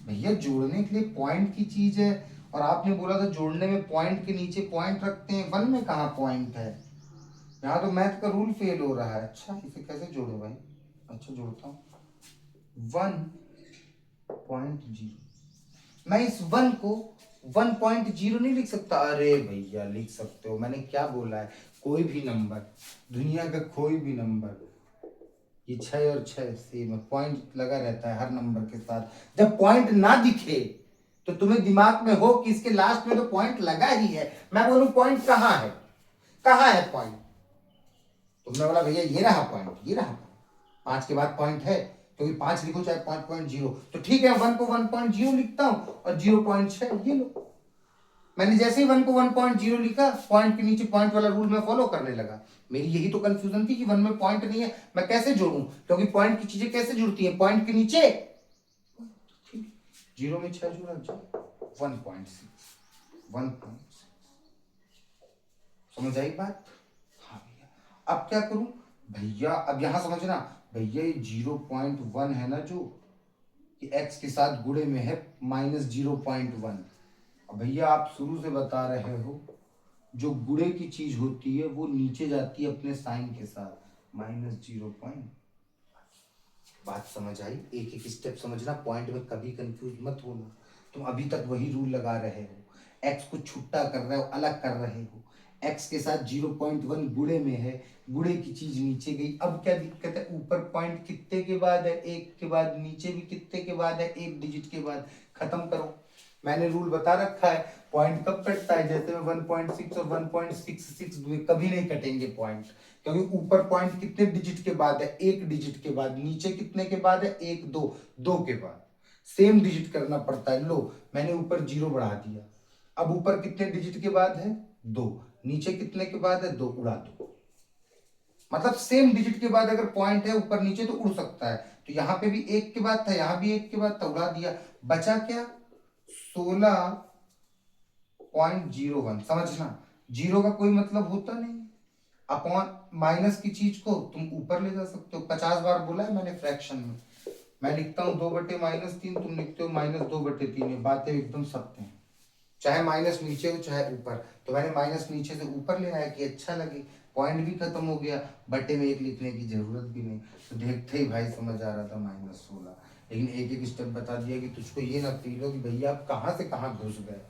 भैया? जोड़ने के लिए पॉइंट की चीज है, और आपने बोला था जोड़ने में पॉइंट के नीचे पॉइंट रखते हैं, 1 में कहा पॉइंट है, यहाँ तो मैथ का रूल फेल हो रहा है। अच्छा इसे कैसे जोड़े भाई? अच्छा जोड़ता हूँ, 1.0, मैं इस 1 को 1.0 नहीं लिख सकता? अरे भैया लिख सकते हो, मैंने क्या बोला है, कोई भी नंबर, दुनिया का कोई भी नंबर, ये 6 और 6 सेम है, पॉइंट लगा रहता है हर नंबर के साथ। जब पॉइंट ना दिखे तो तुम्हें दिमाग में हो कि इसके लास्ट में तो पॉइंट लगा ही है, मैं बोलूं पॉइंट कहाँ है, कहाँ है पॉइंट, तुमने बोला भैया ये रहा पॉइंट, ये रहा, 5 के बाद पॉइंट है, क्योंकि 5 लिखो चाहे 5.0, तो ठीक है 1 को 1.0 लिखता हूं, और 0.6 ये लो। मैंने जैसे ही 1 को 1.0 लिखा, पॉइंट के नीचे पॉइंट वाला रूल मैं फॉलो करने लगा। मेरी यही तो कंफ्यूजन थी कि 1 में पॉइंट नहीं है, मैं कैसे जोड़ूं, क्योंकि पॉइंट की चीजें कैसे जुड़ती हैं, पॉइंट के नीचे, 0 में 6 जुड़ा, 1.6, 1.6, समझ आई बात? हाँ भैया, अब क्या करूं भैया, अब यहां समझना भैया, ये 0.1 है ना जो, ये x के साथ गुणे में है माइनस 0.1। अब भैया आप शुरू से बता रहे हो जो गुणे की चीज होती है वो नीचे जाती है अपने साइन के साथ, माइनस 0. बात समझ आई? एक एक स्टेप समझना, पॉइंट में कभी कंफ्यूज मत होना। तुम अभी तक वही रूल लगा रहे हो, x को छुट्टा कर रहे हो, अलग कर रहे हो, x के साथ 0.1 गुणे में है, गुणे की चीज नीचे गई। अब क्या दिक्कत है, ऊपर पॉइंट कितने के बाद है, 1 के बाद, नीचे भी कितने के बाद है, 1 डिजिट के बाद, खत्म करो। मैंने रूल बता रखा है पॉइंट कब कटता है, जैसे मैं 1.6 और 1.66 दूंगे कभी नहीं कटेंगे पॉइंट, क्योंकि ऊपर पॉइंट कितने डिजिट के बाद है, एक डिजिट के बाद, नीचे कितने के बाद है, एक दो, दो के बाद सेम डिजिट करना पड़ता है। लो मैंने ऊपर जीरो बढ़ा दिया, अब ऊपर कितने डिजिट के बाद है, दो, नीचे कितने के बाद है, दो, उड़ा दो। मतलब सेम डिजिट के बाद अगर पॉइंट है ऊपर नीचे तो उड़ सकता है, तो यहाँ पे भी एक के बाद था, यहाँ भी एक के बाद था, उड़ा दिया, बचा क्या, 16.01। समझना, जीरो का कोई मतलब होता नहीं, अपॉन माइनस की चीज को तुम ऊपर ले जा सकते हो। 50 बार बोला है मैंने फ्रैक्शन में, मैं लिखता हूँ 2/-3, तुम लिखते हो -2/3, ये बातें एकदम सत्य हैं, चाहे माइनस नीचे हो चाहे ऊपर। तो मैंने माइनस नीचे से ऊपर ले आया कि अच्छा लगे, पॉइंट भी खत्म हो गया, बटे में एक लिखने की जरूरत भी नहीं। तो देखते ही भाई समझ आ रहा था -16, लेकिन एक एक स्टेप बता दिया कि तुझको ये ना फील हो कि भैया आप कहाँ से कहाँ घुस गए,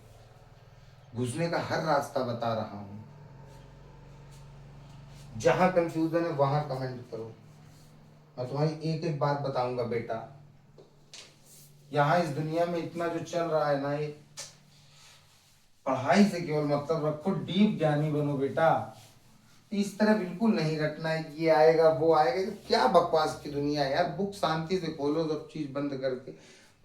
घुसने का हर रास्ता बता रहा हूँ। जहां कंफ्यूजन है वहां कमेंट करो, मैं तुम्हारी एक एक बात बताऊंगा बेटा। यहाँ इस दुनिया में इतना जो चल रहा है ना, ये पढ़ाई से केवल मतलब रखो, डीप ज्ञानी बनो बेटा। इस तरह बिल्कुल नहीं रखना है, ये आएगा वो आएगा, तो क्या बकवास की दुनिया है यार। बुक शांति से खोलो, सब चीज बंद करके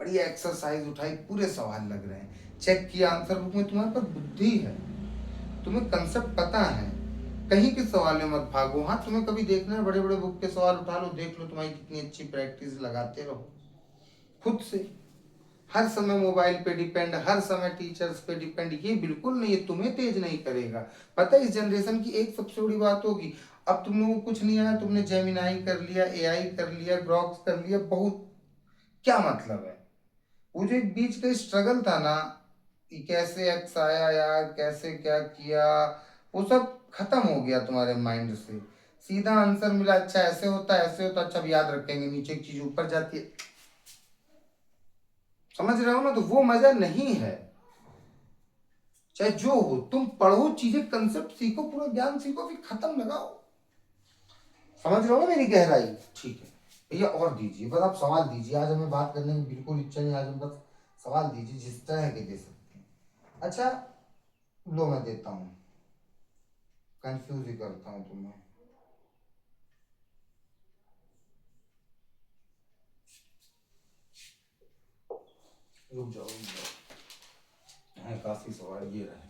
बढ़िया एक्सरसाइज उठाई, पूरे सवाल लग रहे हैं, चेक किया आंसर बुक में, तुम्हारे पास बुद्धि है, तुम्हें कंसेप्ट पता है, कहीं के सवाल में मत भागो। हाँ तुम्हें कभी देखना है बड़े बड़े बुक के सवाल उठा लो, देख लो तुम्हारी कितनी अच्छी प्रैक्टिस, लगाते रहो खुद से। हर समय मोबाइल पे डिपेंड, हर समय टीचर्स पे डिपेंड, ये बिल्कुल नहीं, ये तुम्हें तेज नहीं करेगा। पता है इस जनरेशन की एक सबसे बड़ी बात होगी, अब तुम लोगों को कुछ नहीं आया, तुमने जेमिनाई कर लिया, एआई कर लिया, ग्रॉक्स कर लिया, बहुत, क्या मतलब है। वो जो एक बीच का स्ट्रगल था ना कि कैसे एक्स आया यार, कैसे क्या किया, वो सब खत्म हो गया तुम्हारे माइंड से, सीधा आंसर मिला, अच्छा ऐसे होता है ऐसे होता, अच्छा अब याद रखेंगे, नीचे एक चीज ऊपर जाती है, समझ रहे हो ना, तो वो मजा नहीं है। चाहे जो हो, तुम पढ़ो चीजें, कंसेप्ट सीखो, पूरा ज्ञान सीखो, फिर खत्म लगाओ। समझ रहे हो ना मेरी गहराई। ठीक है भैया, और दीजिए बस, आप सवाल दीजिए, आज हमें बात करने की बिल्कुल इच्छा नहीं, आज हम बस सवाल दीजिए जिस तरह के दे सकते हैं। अच्छा लो मैं देता हूँ, कंफ्यूज ही करता हूँ तुम्हें। रुक जाओ रुक जाओ, है काफी सवाल, ये रहे।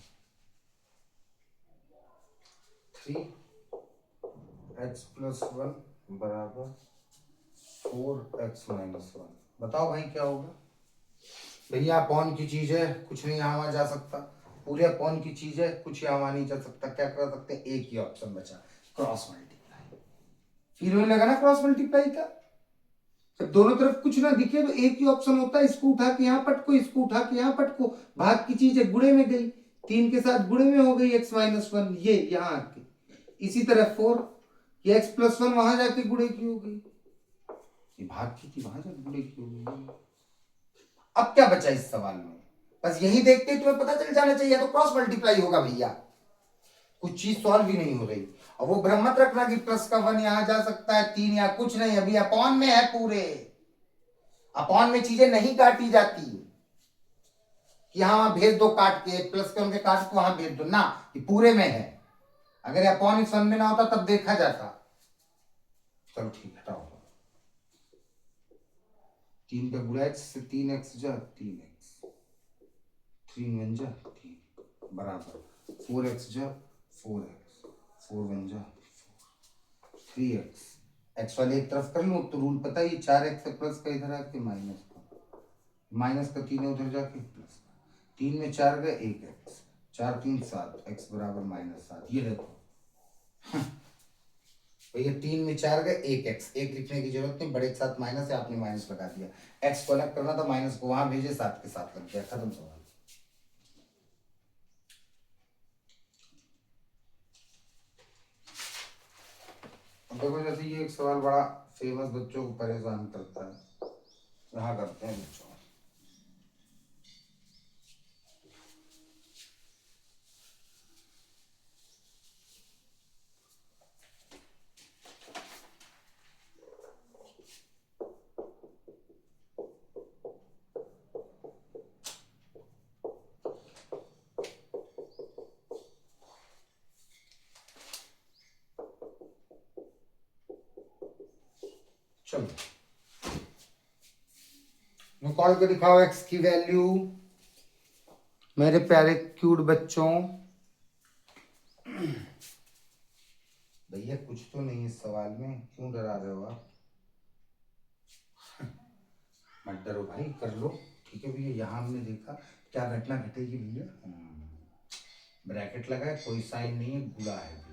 3x+1 बराबर 4x-1। बताओ भाई क्या होगा। भैया अपॉन की चीज है, कुछ नहीं यहाँ वहां जा सकता, पूरे अपॉन की चीज है, कुछ यहाँ वहां नहीं जा सकता, क्या कर सकते हैं, एक ही ऑप्शन बचा, क्रॉस मल्टीप्लाई। फील होने लगा ना क्रॉस मल्टीप्लाई का, जब दोनों तरफ कुछ ना दिखे तो एक ही ऑप्शन होता है, इसको उठा के यहाँ पटको, इसको उठा के यहाँ पटको, भाग की चीज है, गुणे में गई, 3 के साथ गुणे में हो गई x-1, ये यहाँ आके, इसी तरह 4, ये x+1 वहां जाके गुणे की हो गई, ये भाग की थी वहां जाके गुणे की हो गई। अब क्या बचा इस सवाल में, बस यही देखते ही तुम्हें पता चल जाना चाहिए तो क्रॉस मल्टीप्लाई होगा भैया, कुछ चीज सॉल्व भी नहीं हो रही। और वो भ्रम मत रखना कि +1 यहां जा सकता है, 3 या कुछ नहीं, अभी अपॉन में है पूरे, अपॉन में चीजें नहीं काटी जाती कि हाँ वहां भेज दो काट के, +1 के काट के वहां भेज दो ना, ये पूरे में है। अगर अपॉन इस वन में ना होता तब देखा जाता। चलो ठीक, हटाओ, 3 का गुणा x से 3x जा 3x, 3 × 1 जा 3 बराबर 4x जा 4x, 4 × 1 जा 3x, x वाले एक तरफ कर लो तो रूल पता ही, 4x प्लस का इधर आके माइनस का, माइनस का 3 उधर जाके प्लस का, 3 में 4 गए 1x, 4 3 7, x बराबर -7। ये देखो भैया 3 में 4 गए 1x, एक लिखने की जरूरत नहीं, बड़े के साथ माइनस है, आपने माइनस लगा दिया, x को अलग करना था, माइनस को वहां भेजे, 7 के साथ लग गया, खत्म सवाल। देखो जैसे ये एक सवाल बड़ा फेमस, बच्चों को परेशान करता है, यहाँ करते हैं बच्चों। चलो निकाल के दिखाओ x की वैल्यू मेरे प्यारे क्यूट बच्चों। भैया कुछ तो नहीं इस सवाल में, क्यों डरा रहे हो आप? मत डरो भाई, कर लो। ठीक है भैया, यहाँ हमने देखा क्या घटना घटेगी भैया। ब्रैकेट लगा है, कोई साइन नहीं है, गुणा है भैया।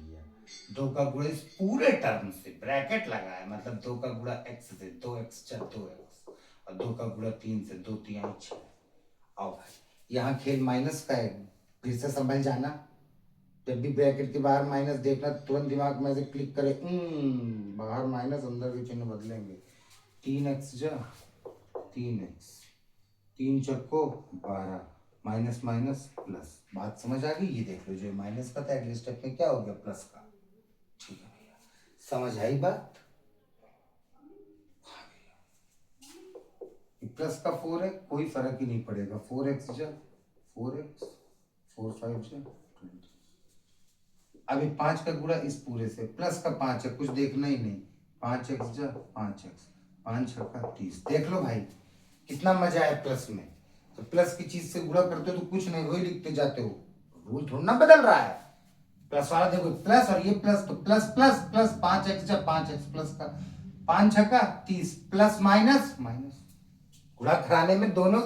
2 का गुणा इस पूरे टर्म से, ब्रैकेट लगा है मतलब 2 का गुणा x से, 2x 2x, और 2 का गुणा 3 से, 2 3 6। आओ भाई, यहाँ खेल माइनस का है, फिर से संभल जाना। जब भी ब्रैकेट के बाहर माइनस देखना तुरंत दिमाग में से क्लिक करे, बाहर माइनस अंदर के चिन्ह बदलेंगे। 3x जा 3x, 3 चक्को 12, माइनस माइनस प्लस। बात समझ आ गई? ये देख लो, जो माइनस का था अगले स्टेप में क्या हो गया, प्लस का। ठीक है भैया, समझ आई बात? हाँ भैया, प्लस का 4 है, कोई फर्क ही नहीं पड़ेगा। 4x जा 4x, 4 5 जा 20। अभी 5 का गुणा इस पूरे से, प्लस का 5 है, कुछ देखना ही नहीं। 5x जा 5x, 5 छक्का 30। देख लो भाई कितना मजा है प्लस में। तो प्लस की चीज से गुणा करते हो तो कुछ नहीं, वही लिखते जाते हो, रूल थोड़ा ना बदल रहा है। प्लस वाला देखो, प्लस और ये प्लस, तो प्लस प्लस प्लस 5x जा 5x प्लस का 5 छक्का 30, प्लस माइनस माइनस। गुणा कराने में दोनों,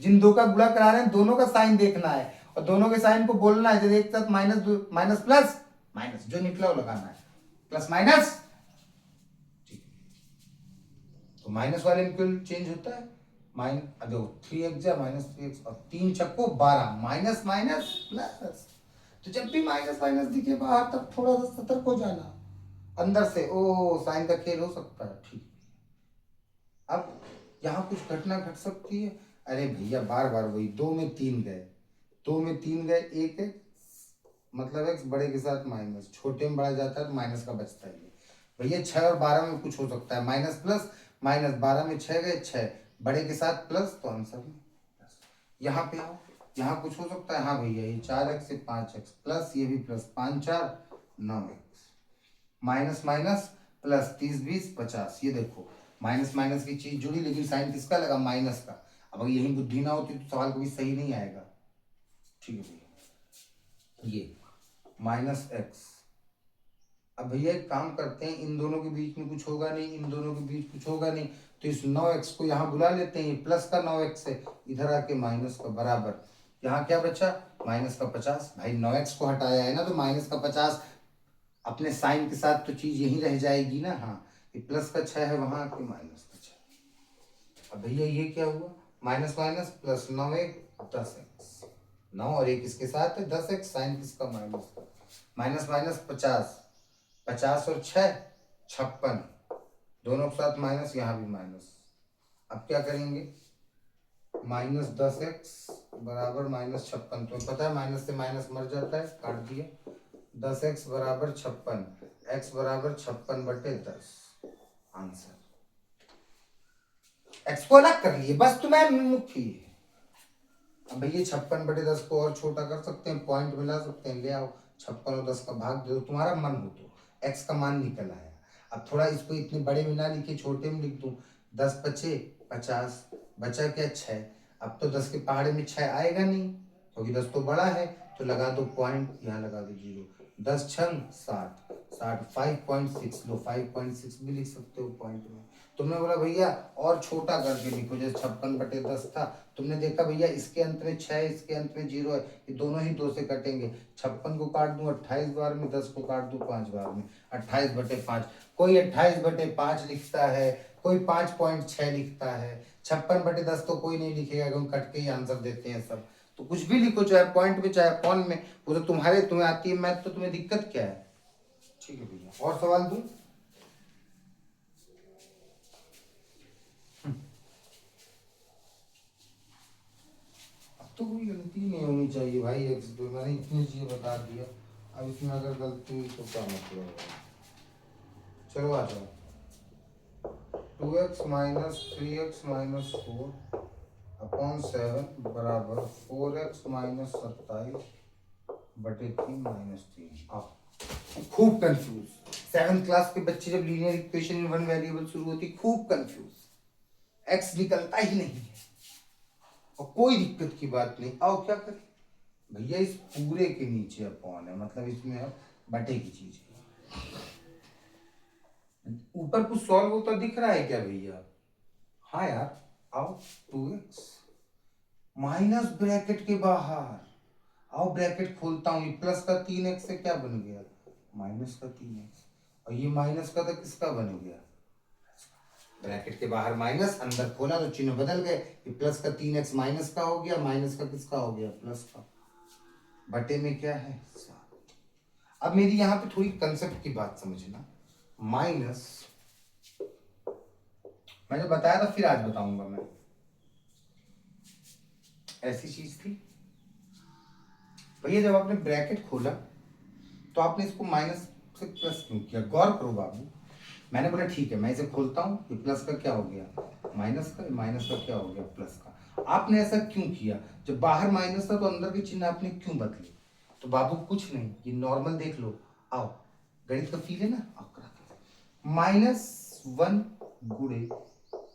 जिन दो का गुणा करा रहे हैं दोनों का साइन देखना है, और दोनों के साइन को बोलना है। जब एक साथ माइनस माइनस प्लस माइनस, जो निकला वो लगाना है, प्लस माइनस। ठीक, तो माइनस वाले में चेंज होता है। अब 3x जा माइनस 3x, और 3 चक्को 12, माइनस माइनस प्लस। तो जब भी माइनस माइनस दिखे बाहर, तब थोड़ा सा सतर्क हो जाना अंदर से। ओ साइन का खेल हो सकता है। ठीक, अब यहाँ कुछ घटना घट सकती है। अरे भैया बार बार वही, 2 में 3 गए, 2 में 3 गए, एक एक मतलब x बड़े के साथ माइनस, छोटे में बड़ा जाता है तो माइनस का बचता ही है भैया। 6 और 12 में कुछ हो सकता है, माइनस प्लस माइनस, 12 में 6 गए, 6 बड़े के साथ प्लस, तो आंसर में प्लस। यहाँ पे आओ, यहाँ कुछ हो सकता है। हाँ भैया, ये 4x से 5x प्लस, ये भी plus, 5 4 9x, minus minus plus, 30 20 50। ये देखो माइनस माइनस की चीज जुड़ी, लेकिन साइन किसका लगा, माइनस का। अब अगर यही बुद्धि ना होती तो सवाल कभी सही नहीं आएगा। ठीक है भैया, ये माइनस एक्स। अब भैया एक काम करते हैं, इन दोनों के बीच में कुछ होगा नहीं, इन दोनों के बीच कुछ होगा नहीं, तो इस 9x को यहाँ बुला लेते हैं। प्लस का 9x है, इधर आके माइनस का बराबर, यहाँ क्या बचा, माइनस का 50। भाई 9x को हटाया है ना, तो माइनस का 50 अपने साइन के साथ तो चीज यही रह जाएगी ना। हाँ, ये प्लस का 6 है, वहां आके माइनस का 6। अब भैया ये क्या हुआ, माइनस माइनस प्लस, 9 1 10x, 9 और 1 इसके साथ है 10x, साइन किसका, माइनस का। माइनस माइनस 50, 50 और 6 56, दोनों के साथ माइनस, यहाँ भी माइनस। अब क्या करेंगे, माइनस 10x बराबर माइनस 56। तो पता है माइनस से माइनस मर जाता है, काट दिया। 10x बराबर 56, x बराबर 56/10, आंसर। x को अलग कर लिए बस, तुम्हें मुख्य है। अब भैया 56/10 को और छोटा कर सकते हैं, पॉइंट मिला सकते हैं, ले आओ 56 और 10 का भाग दे दो, तुम्हारा मन हो तो। x का मान निकल आया। अब थोड़ा इसको इतने बड़े में ना लिखे, छोटे में लिख दूं, 10 5 50, बचा क्या 6। अब तो 10 के पहाड़े में 6 आएगा नहीं, क्योंकि 10 तो बड़ा है, तो लगा दो पॉइंट, यहाँ लगा दो 0। 10 छंग 60, 60 5.6 लो, 5.6 भी लिख सकते हो पॉइंट में। तुमने बोला भैया और छोटा करके लिखो, जैसे 56/10 था, तुमने देखा भैया इसके अंत में 6, इसके अंत में 0 है, ये दोनों ही 2 से कटेंगे। 56 को काट दूं 28 बार में, 10 को काट दूं 5 बार में, 28/5। कोई 28/5 लिखता है, कोई 5.6 लिखता है। 56/10 तो कोई नहीं लिखेगा, क्योंकि कट के ही आंसर देते हैं सब। तो कुछ भी लिखो, चाहे पॉइंट में चाहे पॉन में, वो तो तुम्हें आती है मैथ, तो तुम्हें दिक्कत क्या है। ठीक है भैया, और सवाल दूं। तो कोई गलती नहीं होनी चाहिए भाई, मैंने इतनी चीजें बता दिया, अब इसमें अगर गलती हुई तो क्या मतलब है। चलो आ जाओ, 2x minus 3x minus 4 upon 7 बराबर 4x माइनस 27/3 माइनस 3। आप खूब कंफ्यूज, 7th क्लास के बच्चे जब linear equation in one variable शुरू होती खूब कंफ्यूज, एक्स निकलता ही नहीं है और कोई दिक्कत की बात नहीं। आओ क्या करें भैया, इस पूरे के नीचे अपॉन है, मतलब इसमें अब बटे की चीज है। ऊपर कुछ सॉल्व होता दिख रहा है क्या भैया? हाँ यार, आओ 2x माइनस ब्रैकेट के बाहर, आओ ब्रैकेट खोलता हूं, प्लस का 3x से क्या बन गया? माइनस का 3x, और ये माइनस का तो किसका बन गया? ब्रैकेट के बाहर माइनस, अंदर खोला तो चिन्ह बदल गए, ये प्लस का 3x माइनस का हो गया, माइनस का किसका हो गया? प्लस का। बटे में क्या है? 7। अब मेरी यहां पे थोड़ी कंसेप्ट की बात समझना। माइनस मैंने बताया था, फिर आज बताऊंगा मैं। ऐसी चीज थी भैया, जब आपने ब्रैकेट खोला तो आपने इसको माइनस से प्लस क्यों किया? गौर करो बाबू, मैंने बोला ठीक है मैं इसे खोलता हूं, ये प्लस का क्या हो गया? माइनस का, माइनस का क्या हो गया? प्लस का। आपने ऐसा क्यों किया? जब बाहर माइनस था तो अंदर के चिन्ह आपने क्यों बदले? तो बाबू कुछ नहीं, ये नॉर्मल देख लो, आओ गणित का फील है ना, आओ करा -1 गुणे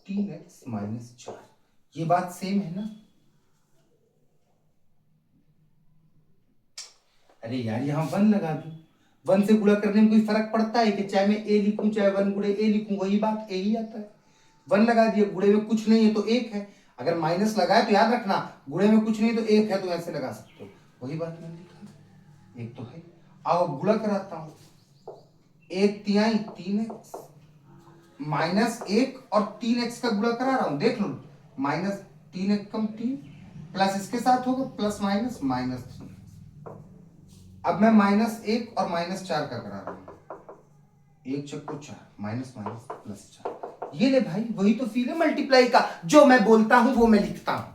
3x - 4, ये बात सेम है ना? अरे यार यहाँ 1 लगा दूं, 1 से गुणा करने में कोई फर्क पड़ता है कि चाहे मैं a लिखूं चाहे 1 गुणे a लिखूं, वही बात a ही आता है। 1 लगा दिया, गुणे में कुछ नहीं है तो 1 है, अगर माइनस लगाए तो याद रखना गुणे में कुछ नहीं तो 1 है, तो ऐसे लगा सकते हो, वही बात मैंने लिखा, 1 तो है। आओ गुणा कराता हूं, 1 तिहाई 3x -1 और 3x का गुणा करा रहा हूं, देख लो, -3 कम 3 प्लस इसके साथ होगा प्लस माइनस -3। अब मैं -1 और -4 का करा रहा हूं, 1 चक्को 4 माइनस माइनस प्लस 4, ये ले भाई, वही तो फील है मल्टीप्लाई का, जो मैं बोलता हूं वो मैं लिखता हूं,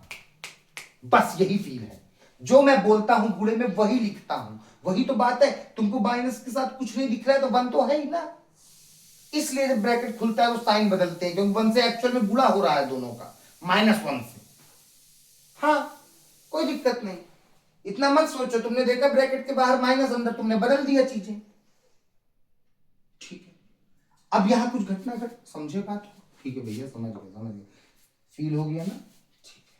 बस यही फील है, जो मैं बोलता हूं गुणे में वही लिखता हूं, वही तो बात है। तुमको माइनस के साथ कुछ नहीं दिख रहा है तो 1 तो है ही ना, इसलिए जब ब्रैकेट खुलता है वो साइन बदलते हैं, क्योंकि 1 से एक्चुअल में गुणा हो रहा है दोनों का, -1 से। हाँ कोई दिक्कत नहीं, इतना मत सोचो, तुमने देखा ब्रैकेट के बाहर माइनस, अंदर तुमने बदल दिया चीजें, ठीक है। अब यहां कुछ घटना घट, समझे बात को? ठीक है भैया, समझ गए, फील हो गया ना, ठीक है।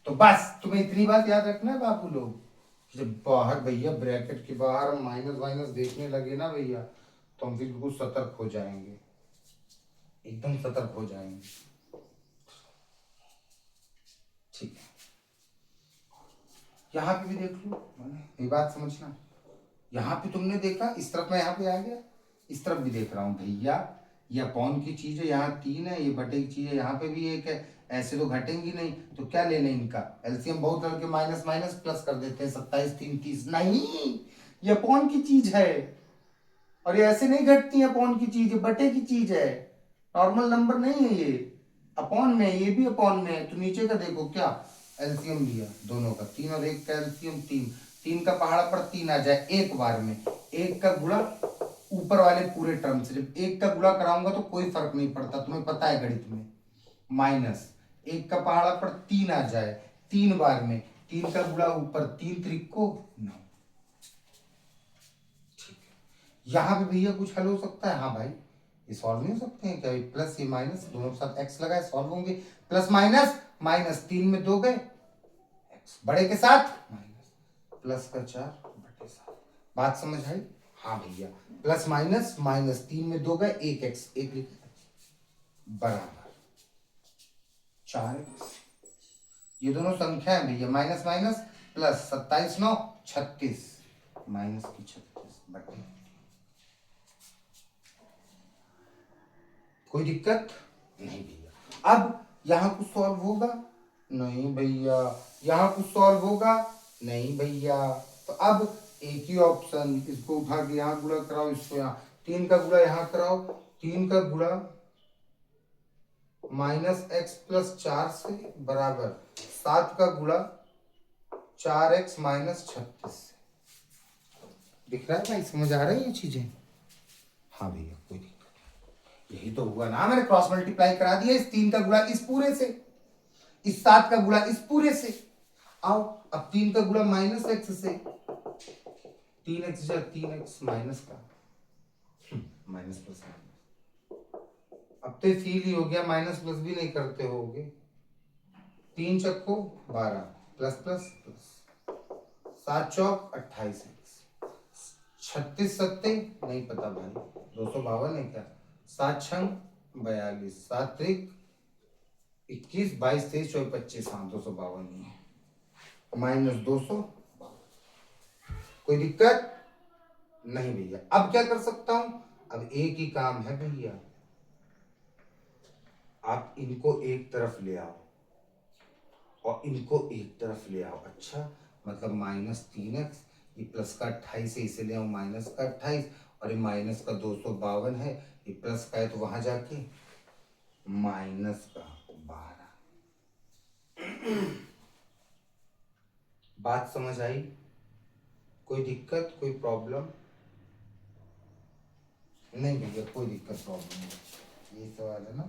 तो बस तुम्हें इतनी बात याद रखना है बापू लोग, जब बाहर भैया ब्रैकेट के बाहर माइनस वाइनस देखने लगे ना भैया, तो हम बिल्कुल सतर्क हो जाएंगे, एकदम सतर्क हो जाएंगे, ठीक है। यहाँ पे भी देख लो, ये बात समझना, यहाँ पे तुमने देखा, इस तरफ मैं यहाँ पे आ गया, इस तरफ भी देख रहा हूँ भैया, ये अपॉन की चीज है, यहाँ 3 है, ये बटे की चीज है, यहाँ पे भी 1 है, ऐसे तो घटेंगी नहीं, तो क्या लेने इनका एलसीएम, बहुत लड़के माइनस माइनस प्लस कर देते हैं, 27 3 30, नहीं, ये अपॉन की चीज है, और ये ऐसे नहीं घटती है, अपॉन की चीज है, बटे की चीज है, नॉर्मल नंबर नहीं है ये, अपॉन में, ये भी अपॉन में है, तो नीचे का देखो क्या एलसीएम लिया दोनों का, 3 और 1 का एलसीएम 3, 3 का पहाड़ा पर 3 आ जाए एक बार में, 1 का गुणा ऊपर वाले पूरे टर्म से, जब 1 का गुणा कराऊंगा तो कोई फर्क नहीं पड़ता, तुम्हें पता है गणित में, -1 का पहाड़ा पर 3 आ जाए 3 बार में, 3 का गुणा ऊपर, 3 त्रिक को 9, ठीक है। यहां पे भैया कुछ हल हो सकता है? हाँ भाई, ये सॉल्व नहीं हो सकते हैं क्या? प्लस ये माइनस दोनों के साथ एक्स लगाए, सॉल्व होंगे, प्लस माइनस, -3 में 2 गए, एक्स बड़े के साथ माइनस, प्लस का 4 बटे 7, बात समझ आई? हाँ भैया, प्लस माइनस, -3 में 2 गए, 1 एक्स, 1 बराबर 4x, ये दोनों संख्या है भैया, माइनस माइनस प्लस, 27 9 36, माइनस की 36 बटे, कोई दिक्कत नहीं भैया। अब यहां कुछ सॉल्व होगा? नहीं भैया। यहां कुछ सॉल्व होगा? नहीं भैया। तो अब एक ही ऑप्शन, इसको उठा के यहां गुणा कराओ, इसको यहां, 3 का गुणा यहां कराओ, 3 का गुणा -x + 4 से बराबर 7 का गुणा 4x - 36 से, दिख रहा है भाई, समझ आ रही है ये चीजें? हाँ भैया, कोई दिक्कत, यही तो हुआ ना, मैंने क्रॉस मल्टीप्लाई करा दिया, इस 3 का गुणा इस पूरे से, इस 7 का गुणा इस पूरे से, आओ अब 3 का गुणा -x से, 3x जा 3x माइनस का माइनस प्लस अब तो फील ही हो गया, माइनस प्लस भी नहीं करते होगे। 3 चक्को 12 प्लस प्लस प्लस 7 चौक 28 36 सत्ते नहीं पता भाई, 252 है क्या? 7 छंग 42 7 त्रिक 21 22 23 24 25 हाँ 252 नहीं है, माइनस 200। कोई दिक्कत नहीं भैया। अब क्या कर सकता हूं, अब एक ही काम है भैया, आप इनको एक तरफ ले आओ और इनको एक तरफ ले आओ। अच्छा मतलब -3x, ये प्लस का 28 है इसे ले आओ माइनस का 28, और ये माइनस का 252 है, ये प्लस का है तो वहां जाके माइनस का 12। बात समझ आई? कोई दिक्कत कोई प्रॉब्लम नहीं भैया, कोई दिक्कत प्रॉब्लम नहीं। ये सवाल है ना,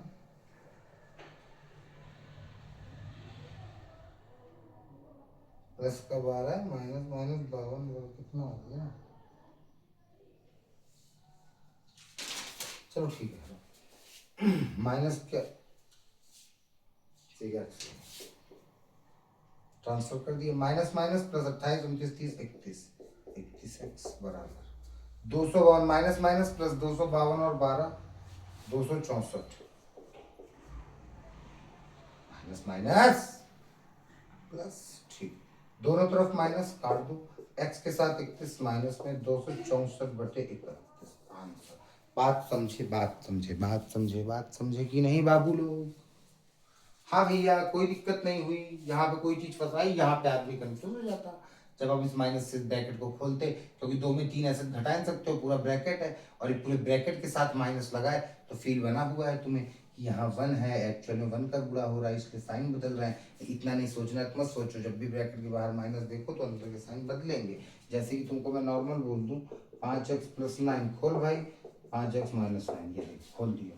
प्लस का 12 माइनस माइनस 52 कितना हो गया? चलो ठीक है, माइनस क्या ट्रांसफर कर दिए, माइनस माइनस प्लस 28 29 30 31 31 एक्स बराबर 252 माइनस माइनस प्लस 252 और 12 264 माइनस माइनस प्लस, ठीक दोनों तरफ माइनस काट दो, एक्स के साथ 31 माइनस में 264/31 आंसर। बात समझे बात समझे बात समझे बात समझे कि नहीं बाबू लोग? हाँ भैया कोई दिक्कत नहीं हुई, यहाँ पे कोई चीज फंसाई, यहाँ पे आदमी कंफ्यूज हो जाता जब आप इस माइनस से ब्रैकेट को खोलते, क्योंकि 2 में 3 ऐसे घटा नहीं सकते हो, पूरा ब्रैकेट है और ये पूरे ब्रैकेट के साथ माइनस लगाए तो फील बना हुआ है तुम्हें कि यहाँ 1 है, एक्चुअल में 1 का गुणा हो रहा है इसलिए साइन बदल रहे हैं। इतना नहीं सोचना, मत सोचो, जब भी ब्रैकेट के बाहर माइनस देखो तो अंदर के साइन बदलेंगे। जैसे कि तुमको मैं नॉर्मल बोल दूँ 5x + 9 खोल भाई, 5x - 9 ये देख खोल दिया,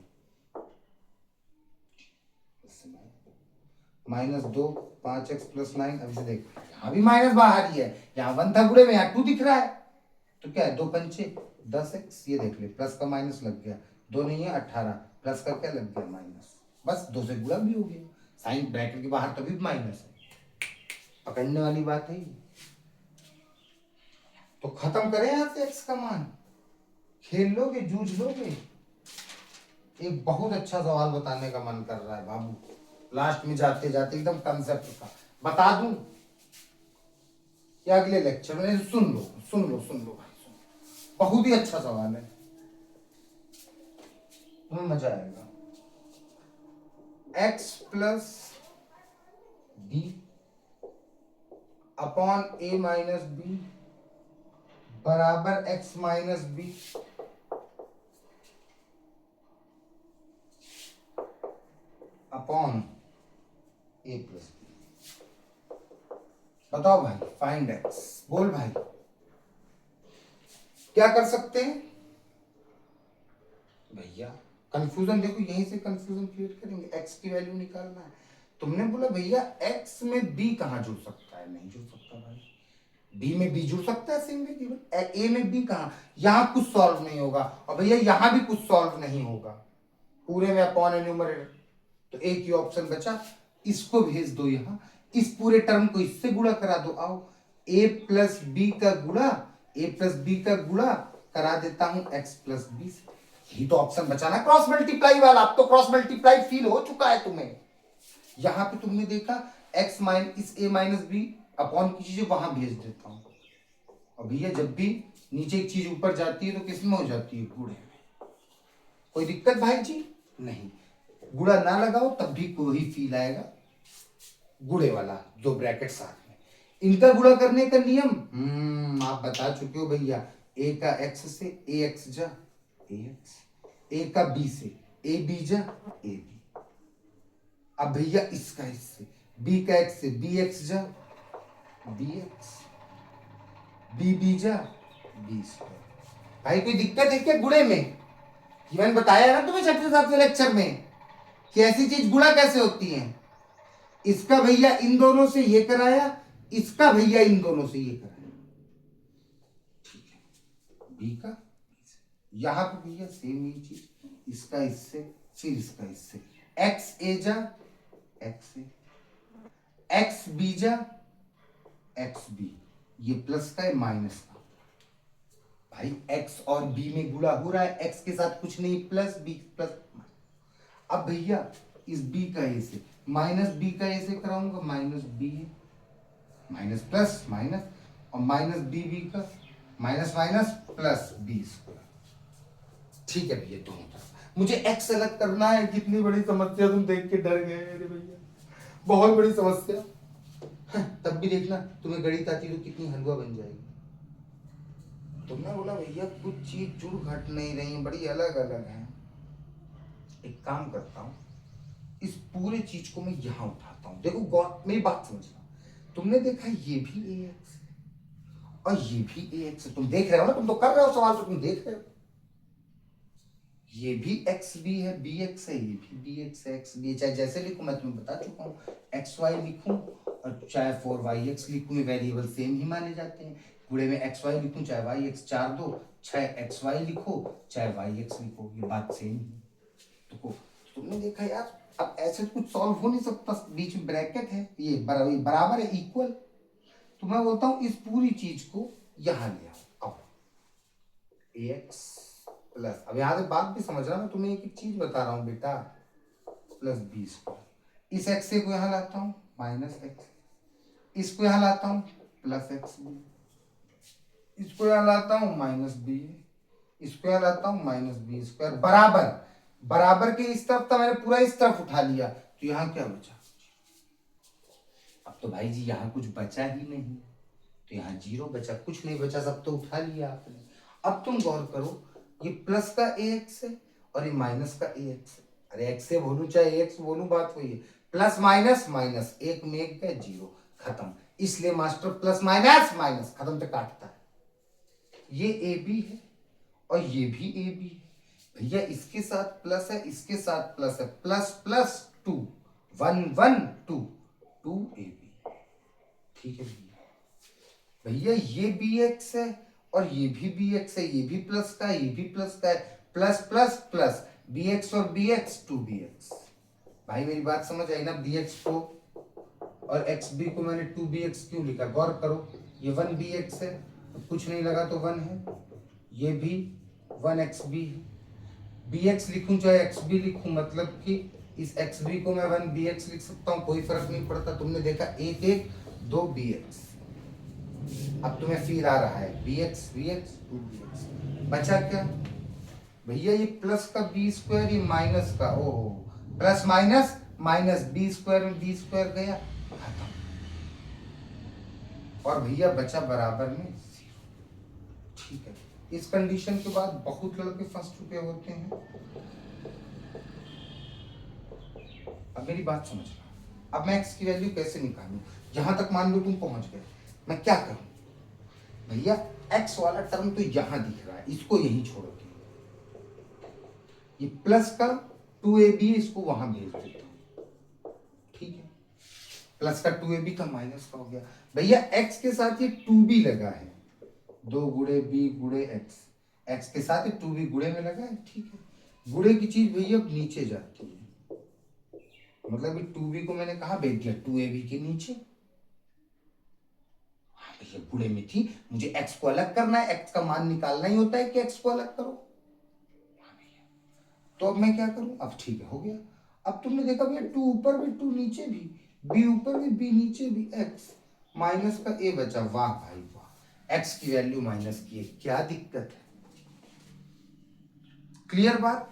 -2 5x + 9। अब इसे देख यहाँ भी माइनस बाहर ही है, यहाँ 1 था गुणे में, यहाँ 2 दिख रहा है तो क्या है 2 पंचे 10x, ये देख ले प्लस का माइनस लग गया, 2 नहीं है 18 प्लस का क्या लग गया माइनस, बस 2 से गुणा भी हो गया, साइन ब्रैकेट के बाहर तभी माइनस है, पकड़ने वाली बात है। तो खत्म करें यहाँ से x का मान, खेल लोगे जूझ लोगे? एक बहुत अच्छा सवाल बताने का मन कर रहा है बाबू, लास्ट में जाते जाते एकदम कंसेप्ट का बता दूं या अगले लेक्चर में? सुन लो सुन लो सुन लो भाई, सुन, बहुत ही अच्छा सवाल है, तुम्हें मजा आएगा। x + b upon a - b बराबर x - b upon a + b। बताओ भाई, फाइंड x, बोल भाई क्या कर सकते हैं भैया? कंफ्यूजन देखो, यहीं से कंफ्यूजन क्रिएट करेंगे, x की वैल्यू निकालना है। तुमने बोला भैया x में b कहाँ जुड़ सकता है, नहीं जुड़ सकता भाई, b में b जुड़ सकता है सेम वे, a में b कहाँ, यहाँ कुछ सॉल्व नहीं होगा, और भैया यहाँ भी कुछ सॉल्व नहीं होगा, पूरे में अपॉन है न्यूमरेटर, तो एक ही ऑप्शन बचा, इसको भेज दो यहाँ, इस पूरे टर्म को इससे गुणा करा दो। आओ a + b का गुणा, a + b का गुणा करा देता हूं x + b से, यही तो ऑप्शन बचा ना क्रॉस मल्टीप्लाई वाला। अब तो क्रॉस मल्टीप्लाई फील हो चुका है तुम्हें, यहां पे तुमने देखा x इस a - b अपॉन की चीजें वहां भेज देता हूं, और भैया जब भी नीचे एक चीज ऊपर जाती है तो किस में हो जाती है, गुणे में। कोई दिक्कत भाई जी नहीं, गुणा ना लगाओ तब भी कोई फील आएगा, गुणे वाला जो ब्रैकेट साथ में, इनका गुणा करने का नियम आप बता चुके हो भैया, a का x से ax जा ax, a का b से ab जा ab। अब भैया इसका इससे b का x से bx जा bx, bb जा b²। भाई कोई दिक्कत है क्या गुणे में? ये मैंने बताया ना तुम्हें 6ठे 7वें लेक्चर में कि ऐसी चीज गुणा कैसे होती है। इसका भैया इन दोनों से ये कराया, इसका भैया इन दोनों से ये कराया, ठीक है। बी का यहाँ पे भैया सेम ही चीज, इसका इससे फिर इसका इससे, एक्स ए जा एक्स ए, एक्स बी जा एक्स बी, ये प्लस का है माइनस का। भाई एक्स और बी में गुणा हो रहा है, एक्स के साथ कुछ नहीं, प्लस बी प्लस। अब भैया इस बी का ए से माइनस बी का ए से कराऊंगा, माइनस बी है माइनस प्लस माइनस, और माइनस बी बी का minus minus plus b square. ठीक है भैया, दोनों तरफ मुझे एक्स अलग करना है। कितनी बड़ी समस्या, तुम देख के डर गए मेरे भैया, बहुत बड़ी समस्या। तब भी देखना तुम्हें गणित आती तो कितनी हलवा बन जाएगी। तुमने बोला भैया कुछ चीज जुड़ घट नहीं रही, बड़ी अलग अलग है। एक काम करता हूँ, इस पूरे चीज को मैं यहाँ उठाता हूँ। देखो गौर मेरी बात समझना, तुमने देखा ये भी ax है और ये भी ax है, तुम देख रहे हो ना, तुम तो कर रहे हो सवाल, तो तुम देख रहे हो। ये भी एक्स बी है, बी एक्स है, ये भी बी एक्स है, एक्स बी, चाहे जैसे लिखूं मैं तुम्हें बता चुका हूँ, एक्स वाई लिखूं और चाहे 4y(x) लिखूं, ये वेरिएबल सेम ही माने जाते हैं। गुणे में एक्स वाई लिखूं चाहे वाई एक्स, 4 2 6 एक्स वाई लिखो चाहे वाई एक्स लिखो, ये बात सेम ही। तो तुमने देखा यार, अब ऐसे कुछ सॉल्व हो नहीं सकता, बीच में ब्रैकेट है, ये बराबर है, इक्वल। तो मैं बोलता हूं इस पूरी चीज को यहां ले आओ। अब ax प्लस, अब यहां से बात भी समझ रहा, मैं तुम्हें एक चीज बता रहा हूं बेटा, प्लस बी स्क्वायर, इस एक्स को यहां लाता हूं माइनस एक्स, इसको यहां लाता हूं प्लस एक्स बी, इसको यहां लाता हूं माइनस बी, इसको यहां लाता हूं माइनस बी स्क्वायर, बराबर बराबर के इस तरफ था, मैंने पूरा इस तरफ उठा लिया, तो यहां क्या बचा? अब तो भाई जी यहां कुछ बचा ही नहीं, तो यहां जीरो बचा, कुछ नहीं बचा, सब तो उठा लिया आपने। अब तुम गौर करो, ये प्लस का ax है और ये माइनस का ax है। अरे एक्स से बोलूं चाहे ax बोलूं, बात वही है, प्लस माइनस माइनस, एक में एक का जीरो, खत्म। इसलिए मास्टर प्लस माइनस माइनस खत्म पे काटता है। ये ए बी है और ये भी ए बी है भैया, इसके साथ प्लस है, इसके साथ प्लस है, प्लस प्लस 2 1 1 2 2 ए बी। ठीक है भैया, ये बी एक्स है और ये भी बी एक्स है, ये भी प्लस का है, ये भी प्लस का है, plus plus plus b x और बी एक्स 2bx। भाई मेरी बात समझ आई ना, बी एक्स को और एक्स बी को मैंने 2bx क्यों लिखा? गौर करो, ये 1bx है, कुछ नहीं लगा तो 1 है, ये भी 1xb है, bx लिखूं चाहे xb लिखूं, मतलब कि इस xb को मैं 1bx लिख सकता हूं, कोई फर्क नहीं पड़ता। तुमने देखा 1 1 2 bx, अब तुम्हें फील आ रहा है bx bx 2bx, बचा क्या भैया? ये प्लस का बी स्क्वायर, ये माइनस का, ओहो, plus minus minus, b square में बी स्क्वायर गया, खत्म। और भैया बचा बराबर में 0। ठीक है, इस कंडीशन के बाद बहुत लड़के फंस चुके होते हैं। अब मेरी बात समझ लो, अब मैं एक्स की वैल्यू कैसे निकालूं? यहां तक मान लो तुम पहुंच गए, मैं क्या करूं भैया? एक्स वाला टर्म तो यहां दिख रहा है, इसको यहीं छोड़ के ये प्लस का 2ab, इसको वहां भेज देता हूं। ठीक है, प्लस का 2ab था, माइनस का हो गया भैया। एक्स के साथ ये 2b लगा है, 2 गुणे b गुणे एक्स, एक्स के साथ 2b गुणे में लगा है। ठीक है, गुणे की चीज भैया नीचे जाती है, मतलब ये 2b को मैंने कहा भेज दिया, 2ab के नीचे। हाँ भैया, गुणे में थी, मुझे एक्स को अलग करना है, एक्स का मान निकालना ही होता है कि एक्स को अलग करो। हाँ भैया, तो अब मैं क्या करूं? अब ठीक है, हो गया। अब तुमने देखा भैया, 2 ऊपर भी 2 नीचे भी, b ऊपर भी b नीचे भी, x माइनस का a बचा। वाह भाई वाह, x की वैल्यू माइनस की है, क्या दिक्कत है? क्लियर बात?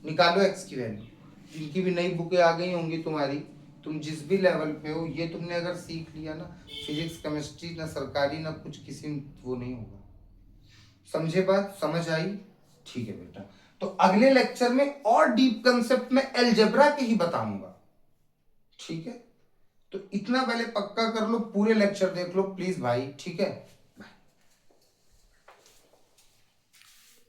निकालो x की वैल्यू। जिनकी भी नई बुकें आ गई होंगी तुम्हारी, तुम जिस भी लेवल पे हो, ये तुमने अगर सीख लिया ना, फिजिक्स केमिस्ट्री ना सरकारी ना कुछ किसी वो नहीं होगा। समझे बात? समझ आई? ठीक है बेटा, तो अगले लेक्चर में और डीप कंसेप्ट में अलजेब्रा के ही बताऊंगा। ठीक है, तो इतना पहले पक्का कर लो, पूरे लेक्चर देख लो प्लीज भाई। ठीक है।